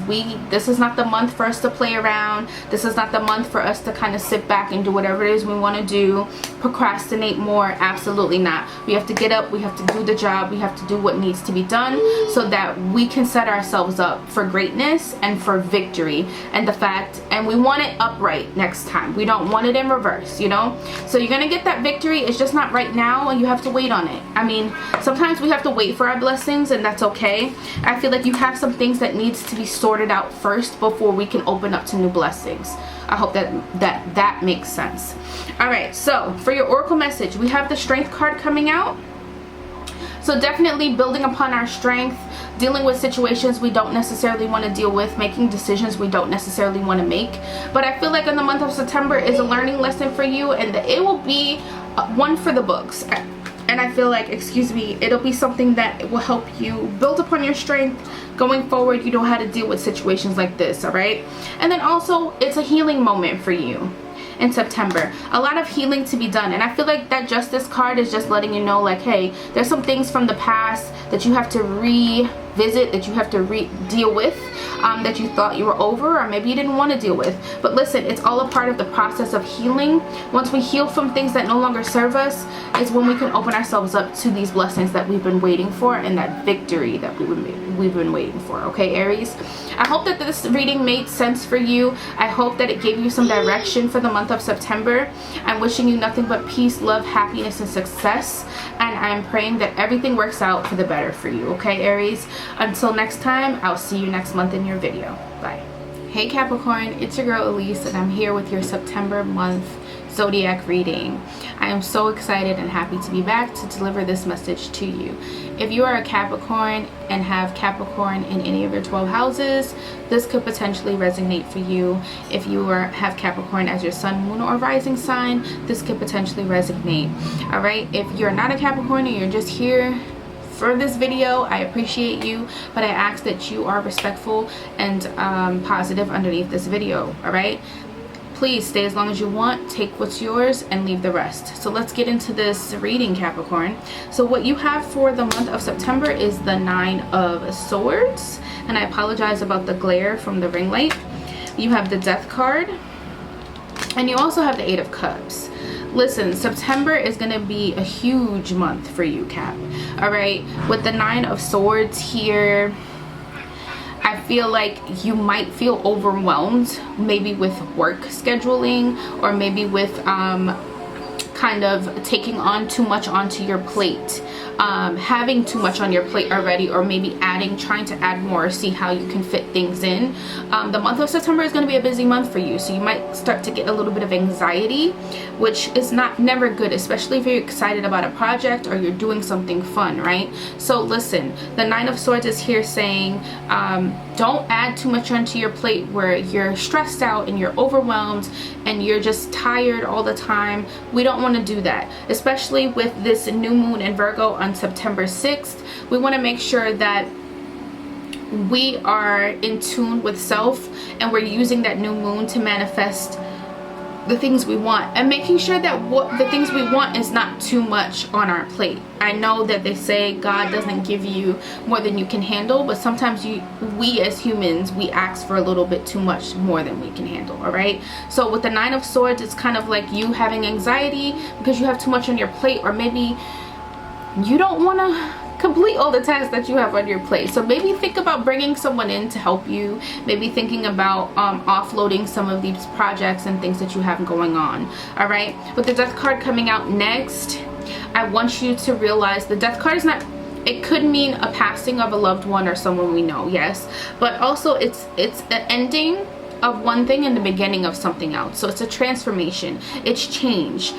This is not the month for us to play around. This is not the month for us to kind of sit back and do whatever it is we want to do, procrastinate more. Absolutely not. We have to get up, we have to do the job, we have to do what needs to be done so that we can set ourselves up for greatness and for victory. And we want it upright next time. We don't want it in reverse, you know. So you're gonna get that victory. It's just not right now, and you have to wait on it. I mean, sometimes we have to wait for our blessings, and that's okay. I feel like you have some things that needs to be sorted out first before we can open up to new blessings. I hope that makes sense. All right, so for your oracle message, we have the Strength card coming out. So definitely building upon our strength, dealing with situations we don't necessarily want to deal with, making decisions we don't necessarily want to make. But I feel like in the month of September is a learning lesson for you, and it will be one for the books. And I feel like, it'll be something that will help you build upon your strength going forward. You know how to deal with situations like this, all right? And then also, it's a healing moment for you in September. A lot of healing to be done, and I feel like that Justice card is just letting you know, like, hey, there's some things from the past that you have to revisit, that you have to deal with, that you thought you were over, or maybe you didn't want to deal with. But listen, it's all a part of the process of healing. Once we heal from things that no longer serve us, is when we can open ourselves up to these blessings that we've been waiting for, and that victory that we've been waiting for. Okay, Aries, I hope that this reading made sense for you. I hope that it gave you some direction for the month of September. I'm wishing you nothing but peace, love, happiness, and success, and I'm praying that everything works out for the better for you. Okay, Aries, until next time, I'll see you next month in your video. Bye. Hey Capricorn, it's your girl Elyse, and I'm here with your September month zodiac reading. I am so excited and happy to be back to deliver this message to you. If you are a Capricorn and have Capricorn in any of your 12 houses, this could potentially resonate for you. If you have Capricorn as your sun, moon, or rising sign, this could potentially resonate. All right, if you're not a Capricorn and you're just here for this video, I appreciate you, but I ask that you are respectful and positive underneath this video. All right, please stay as long as you want, take what's yours, and leave the rest. So let's get into this reading, Capricorn. So what you have for the month of September is the 9 of Swords, and I apologize about the glare from the ring light. You have the Death card, and you also have the 8 of Cups. Listen, September is going to be a huge month for you, Cap. All right, with the 9 of Swords here, I feel like you might feel overwhelmed, maybe with work scheduling, or maybe with kind of taking on too much onto your plate, having too much on your plate already, or maybe trying to add more, see how you can fit things in. The month of September is going to be a busy month for you, so you might start to get a little bit of anxiety, which is never good, especially if you're excited about a project or you're doing something fun, right? So listen, the 9 of Swords is here saying, don't add too much onto your plate where you're stressed out and you're overwhelmed and you're just tired all the time. We don't want to do that, especially with this new moon in Virgo on September 6th. We want to make sure that we are in tune with self, and we're using that new moon to manifest the things we want, and making sure that the things we want is not too much on our plate. I know that they say God doesn't give you more than you can handle, but sometimes we as humans, we ask for a little bit too much more than we can handle. All right, so with the 9 of Swords, it's kind of like you having anxiety because you have too much on your plate, or maybe you don't want to complete all the tasks that you have on your plate. So maybe think about bringing someone in to help you, maybe thinking about offloading some of these projects and things that you have going on. All right, with the Death card coming out next, I want you to realize the Death card is not, it could mean a passing of a loved one or someone we know, yes, but also it's an ending of one thing and the beginning of something else. So it's a transformation, it's change.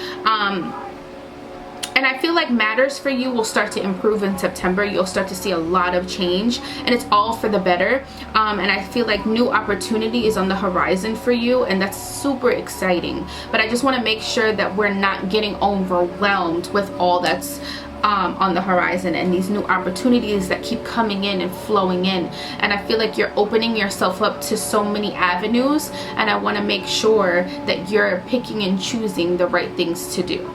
And I feel like matters for you will start to improve in September. You'll start to see a lot of change, and it's all for the better. And I feel like new opportunity is on the horizon for you, and that's super exciting. But I just want to make sure that we're not getting overwhelmed with all that's on the horizon and these new opportunities that keep coming in and flowing in. And I feel like you're opening yourself up to so many avenues, and I want to make sure that you're picking and choosing the right things to do.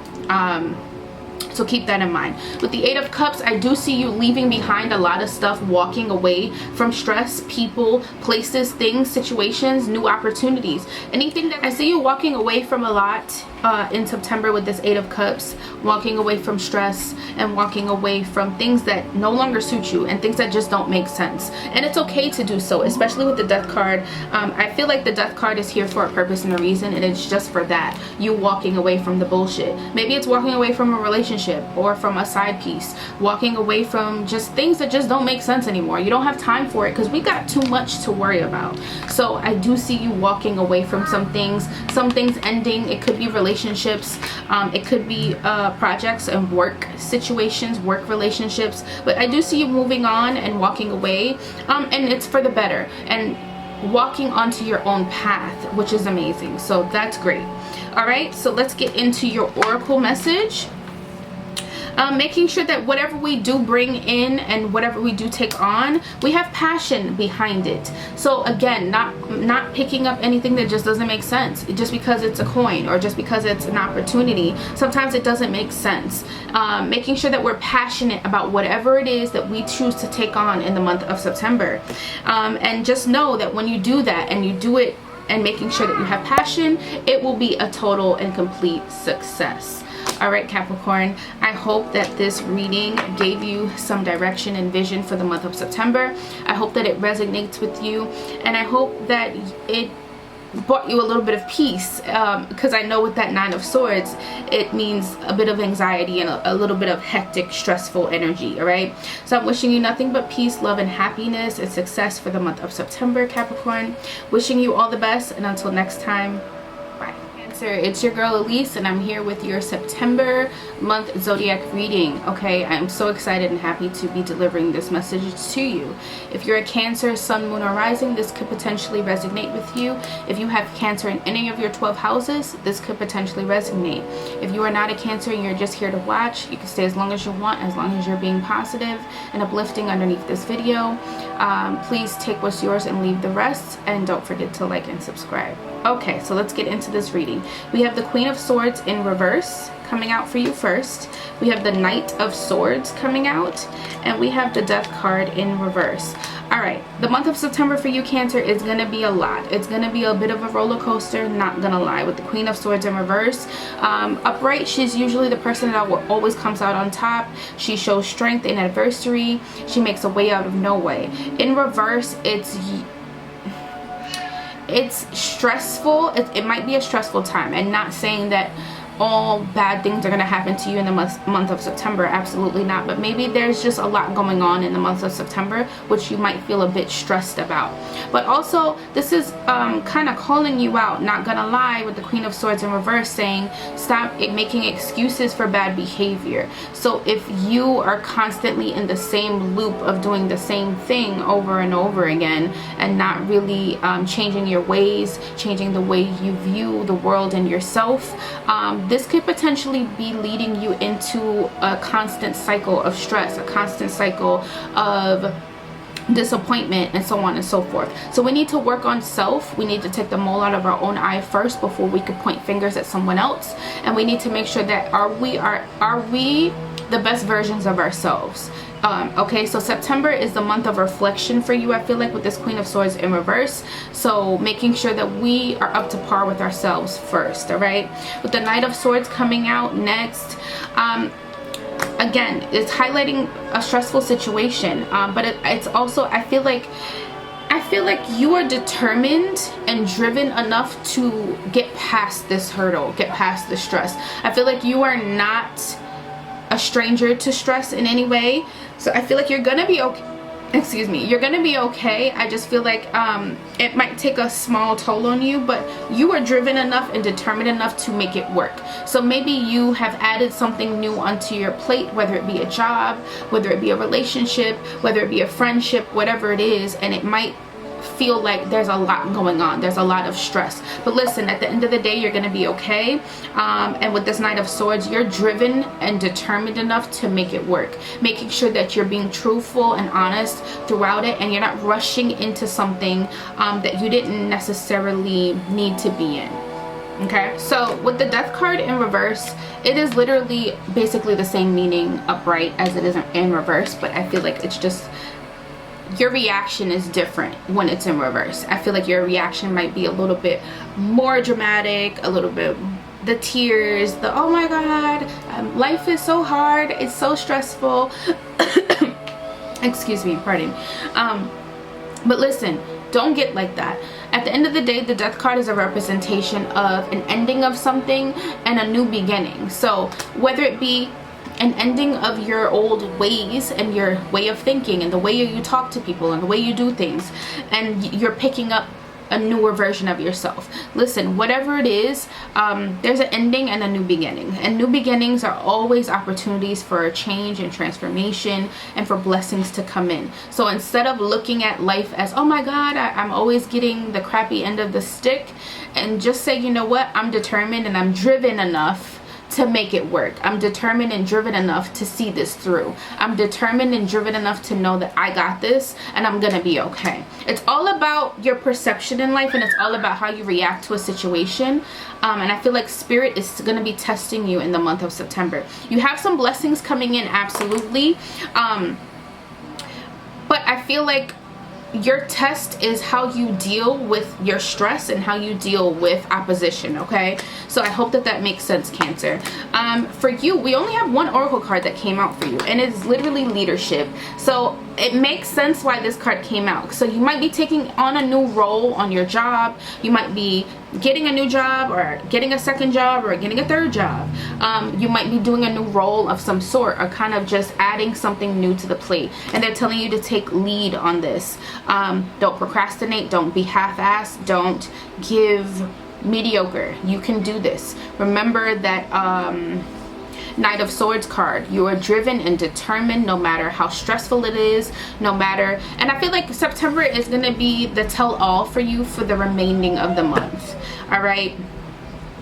So keep that in mind. With the 8 of Cups, I do see you leaving behind a lot of stuff, walking away from stress, people, places, things, situations, new opportunities. Anything that I see you walking away from a lot in September with this 8 of Cups, walking away from stress and walking away from things that no longer suit you and things that just don't make sense. And it's okay to do so, especially with the Death card. I feel like the Death card is here for a purpose and a reason, and it's just for that. You walking away from the bullshit. Maybe it's walking away from a relationship or from a side piece, walking away from just things that just don't make sense anymore. You don't have time for it because we got too much to worry about. So I do see you walking away from some things ending. It could be relationships, it could be projects and work situations, work relationships, but I do see you moving on and walking away, and it's for the better and walking onto your own path, which is amazing. So that's great. All right, so let's get into your oracle message. Making sure that whatever we do bring in and whatever we do take on, we have passion behind it. So again, not picking up anything that just doesn't make sense just because it's a coin or just because it's an opportunity. Sometimes it doesn't make sense. Making sure that we're passionate about whatever it is that we choose to take on in the month of September, and just know that when you do that and you do it and making sure that you have passion, it will be a total and complete success. All right, Capricorn, I hope that this reading gave you some direction and vision for the month of September. I hope that it resonates with you, and I hope that it brought you a little bit of peace, because I know with that 9 of Swords, it means a bit of anxiety and a little bit of hectic, stressful energy. All right, so I'm wishing you nothing but peace, love, and happiness and success for the month of September, Capricorn. Wishing you all the best, and until next time, bye. It's your girl Elyse, and I'm here with your September month zodiac reading. Okay, I'm so excited and happy to be delivering this message to you. If you're a Cancer, Sun, Moon, or Rising, this could potentially resonate with you. If you have Cancer in any of your 12 houses, this could potentially resonate. If you are not a Cancer and you're just here to watch, you can stay as long as you want, as long as you're being positive and uplifting underneath this video. Please take what's yours and leave the rest, and don't forget to like and subscribe. Okay, so let's get into this reading. We have the Queen of Swords in reverse coming out for you first. We have the Knight of Swords coming out, and we have the Death card in reverse. All right, the month of September for you, Cancer, is going to be a lot. It's going to be a bit of a roller coaster, not going to lie. With the Queen of Swords in reverse, upright, she's usually the person that always comes out on top. She shows strength in adversity. She makes a way out of no way. In reverse, it's stressful. It might be a stressful time, and not saying that all bad things are going to happen to you in the month of September, absolutely not, but maybe there's just a lot going on in the month of September which you might feel a bit stressed about. But also this is kind of calling you out, not gonna lie, with the Queen of Swords in reverse, saying stop making excuses for bad behavior. So if you are constantly in the same loop of doing the same thing over and over again and not really changing your ways, changing the way you view the world and yourself, this could potentially be leading you into a constant cycle of stress, a constant cycle of disappointment, and so on and so forth. So we need to work on self. We need to take the mole out of our own eye first before we could point fingers at someone else, and we need to make sure that are we the best versions of ourselves. Okay, so September is the month of reflection for you, I feel like, with this Queen of Swords in reverse. So making sure that we are up to par with ourselves first. All right, with the Knight of Swords coming out next, again, it's highlighting a stressful situation, but it's also, I feel like you are determined and driven enough to get past this hurdle, get past the stress. I feel like you are not a stranger to stress in any way. So I feel like you're gonna be okay. Excuse me, you're gonna be okay. I just feel like it might take a small toll on you, but you are driven enough and determined enough to make it work. So maybe you have added something new onto your plate, whether it be a job, whether it be a relationship, whether it be a friendship, whatever it is, and it might feel like there's a lot going on, there's a lot of stress. But listen, at the end of the day, you're gonna be okay. And with this Knight of Swords, you're driven and determined enough to make it work, making sure that you're being truthful and honest throughout it, and you're not rushing into something that you didn't necessarily need to be in. Okay, so with the Death card in reverse, it is literally basically the same meaning upright as it is in reverse, but I feel like it's just your reaction is different when it's in reverse. I feel like your reaction might be a little bit more dramatic, a little bit the tears, the oh my god, life is so hard, it's so stressful. Excuse me, pardon. But listen, don't get like that. At the end of the day, the Death card is a representation of an ending of something and a new beginning. So whether it be an ending of your old ways and your way of thinking and the way you talk to people and the way you do things, and you're picking up a newer version of yourself. Listen, whatever it is, there's an ending and a new beginning, and new beginnings are always opportunities for a change and transformation and for blessings to come in. So instead of looking at life as, oh my god, I'm always getting the crappy end of the stick, and just say, you know what, I'm determined and I'm driven enough to make it work. I'm determined and driven enough to see this through. I'm determined and driven enough to know that I got this and I'm gonna be okay. It's all about your perception in life, and it's all about how you react to a situation. And I feel like Spirit is gonna be testing you in the month of September. You have some blessings coming in, absolutely. But I feel like your test is how you deal with your stress and how you deal with opposition. Okay, so I hope that that makes sense, Cancer. For you, we only have one oracle card that came out for you, and it's literally leadership. So it makes sense why this card came out. So you might be taking on a new role on your job. You might be getting a new job, or getting a second job, or getting a third job. You might be doing a new role of some sort, or kind of just adding something new to the plate, and they're telling you to take lead on this. Don't procrastinate, don't be half-assed, don't give mediocre. You can do this. Remember that Knight of Swords card. You are driven and determined no matter how stressful it is, no matter, and I feel like September is going to be the tell-all for you for the remaining of the month. All right,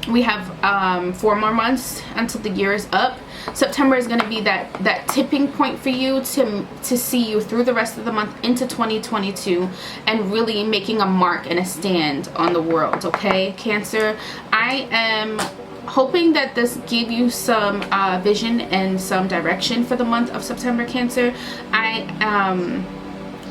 we have 4 more months until the year is up. September is going to be that tipping point for you to see you through the rest of the month into 2022 and really making a mark and a stand on the world. Okay, Cancer, I am hoping that this gave you some vision and some direction for the month of September, Cancer.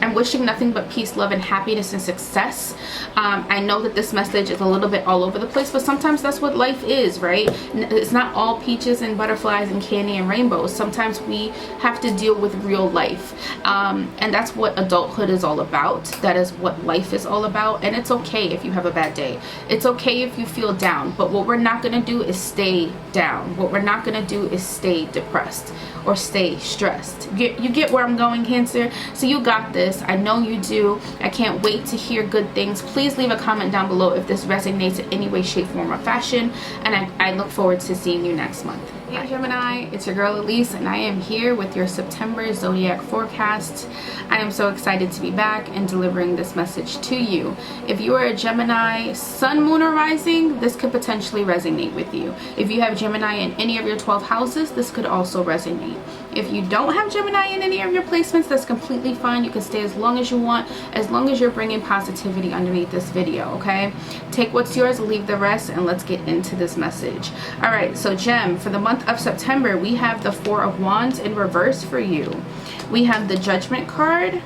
I'm wishing nothing but peace, love, and happiness and success. I know that this message is a little bit all over the place, but sometimes that's what life is, right? It's not all peaches and butterflies and candy and rainbows. Sometimes we have to deal with real life. And that's what adulthood is all about. That is what life is all about. And it's okay if you have a bad day. It's okay if you feel down. But what we're not going to do is stay down. What we're not going to do is stay depressed or stay stressed. You get where I'm going, Cancer? So you got this. I know you do. I can't wait to hear good things. Please leave a comment down below if this resonates in any way, shape, form, or fashion. And I look forward to seeing you next month. Hey Gemini, it's your girl Elyse, and I am here with your September zodiac forecast. I am so excited to be back and delivering this message to you. If you are a Gemini, Sun, Moon, or Rising, this could potentially resonate with you. If you have Gemini in any of your 12 houses, this could also resonate. If you don't have Gemini in any of your placements, that's completely fine. You can stay as long as you want, as long as you're bringing positivity underneath this video, okay? Take what's yours, leave the rest, and let's get into this message. All right, so Gem, for the month of September, we have the 4 of Wands in reverse for you. We have the Judgment card,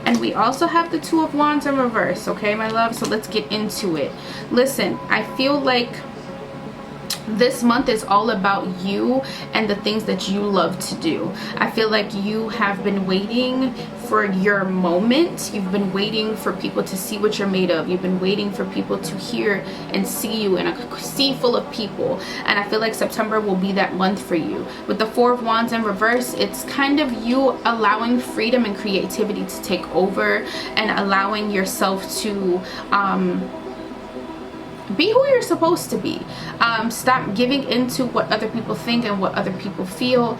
and we also have the 2 of Wands in reverse, okay, my love? So let's get into it. Listen, I feel like this month is all about you and the things that you love to do. I feel like you have been waiting for your moment. You've been waiting for people to see what you're made of. You've been waiting for people to hear and see you in a sea full of people. And I feel like September will be that month for you. With the 4 of Wands in reverse, it's kind of you allowing freedom and creativity to take over and allowing yourself to be who you're supposed to be. Stop giving into what other people think and what other people feel,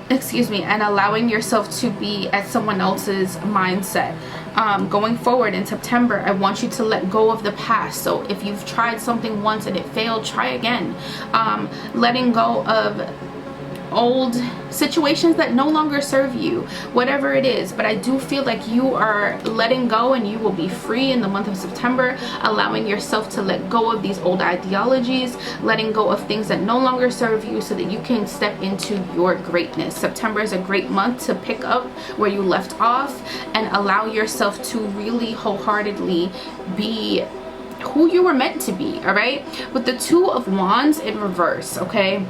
excuse me, and allowing yourself to be at someone else's mindset. Going forward in September, I want you to let go of the past. So if you've tried something once and it failed, try again. Letting go of old situations that no longer serve you, whatever it is. But I do feel like you are letting go, and you will be free in the month of September, allowing yourself to let go of these old ideologies, letting go of things that no longer serve you, so that you can step into your greatness. September is a great month to pick up where you left off and allow yourself to really wholeheartedly be who you were meant to be. All right, with the Two of Wands in reverse, okay,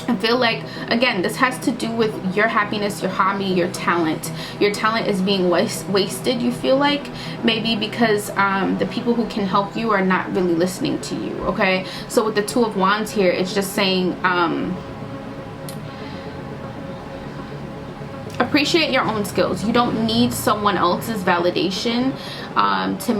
I feel like, again, this has to do with your happiness, your hobby, your talent. Your talent is being wasted, you feel like, maybe because the people who can help you are not really listening to you. Okay, so with the Two of Wands here, it's just saying appreciate your own skills. You don't need someone else's validation to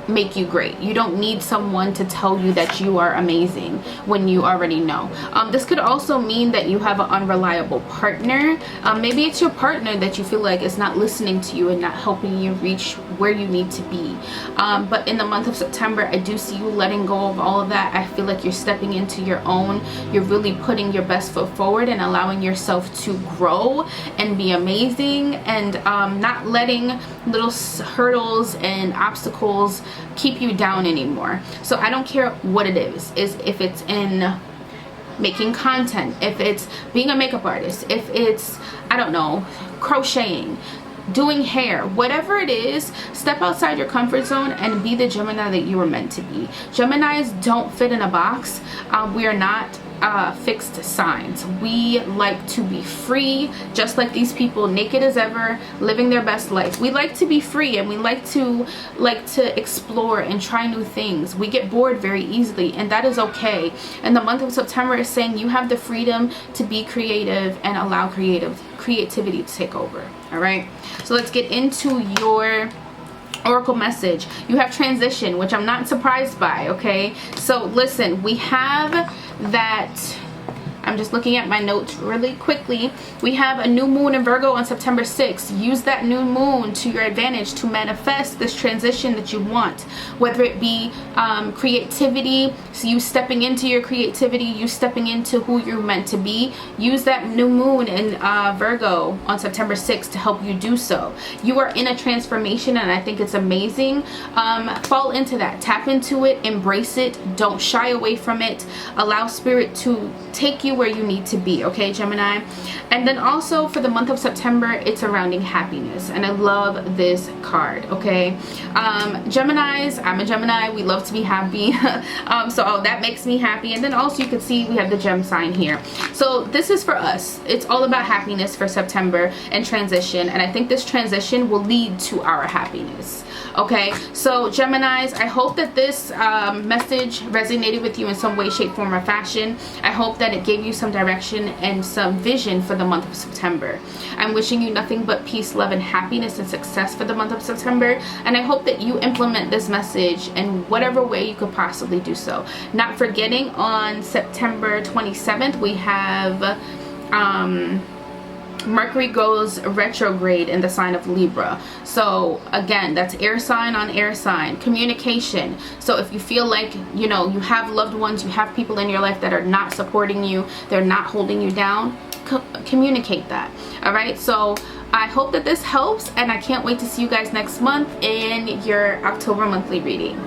make you great. You don't need someone to tell you that you are amazing when you already know. This could also mean that you have an unreliable partner. Maybe it's your partner that you feel like is not listening to you and not helping you reach where you need to be. But in the month of September, I do see you letting go of all of that. I feel like you're stepping into your own. You're really putting your best foot forward and allowing yourself to grow and be amazing, and not letting little hurdles and obstacles keep you down anymore. So I don't care what it is if it's in making content, if it's being a makeup artist, if it's, I don't know, crocheting, doing hair, whatever it is, step outside your comfort zone and be the Gemini that you were meant to be. Geminis don't fit in a box. We are not fixed signs. We like to be free, just like these people, naked as ever, living their best life. We like to be free, and we like to explore and try new things. We get bored very easily, and that is okay. And the month of September is saying you have the freedom to be creative and allow creativity to take over. All right, so let's get into your oracle message. You have transition, which I'm not surprised by. Okay, so listen, we have that, I'm just looking at my notes really quickly. We have a new moon in Virgo on September 6th. Use that new moon to your advantage to manifest this transition that you want, whether it be creativity, so you stepping into your creativity, you stepping into who you're meant to be. Use that new moon in Virgo on September 6th to help you do so. You are in a transformation, and I think it's amazing. Fall into that, tap into it, embrace it, don't shy away from it. Allow spirit to take you where you need to be. Okay, Gemini. And then also for the month of September, it's surrounding happiness, and I love this card. Okay, Geminis, I'm a Gemini, we love to be happy. So that makes me happy. And then also you can see we have the gem sign here, so this is for us. It's all about happiness for September and transition, and I think this transition will lead to our happiness. Okay, so Geminis, I hope that this message resonated with you in some way, shape, form, or fashion. I hope that it gave you some direction and some vision for the month of September. I'm wishing you nothing but peace, love, and happiness and success for the month of September, and I hope that you implement this message in whatever way you could possibly do so. Not forgetting, on September 27th, we have Mercury goes retrograde in the sign of Libra. So again, that's air sign on air sign, communication. So if you feel like, you know, you have loved ones, you have people in your life that are not supporting you, they're not holding you down, communicate that. All right, so I hope that this helps, and I can't wait to see you guys next month in your October monthly reading.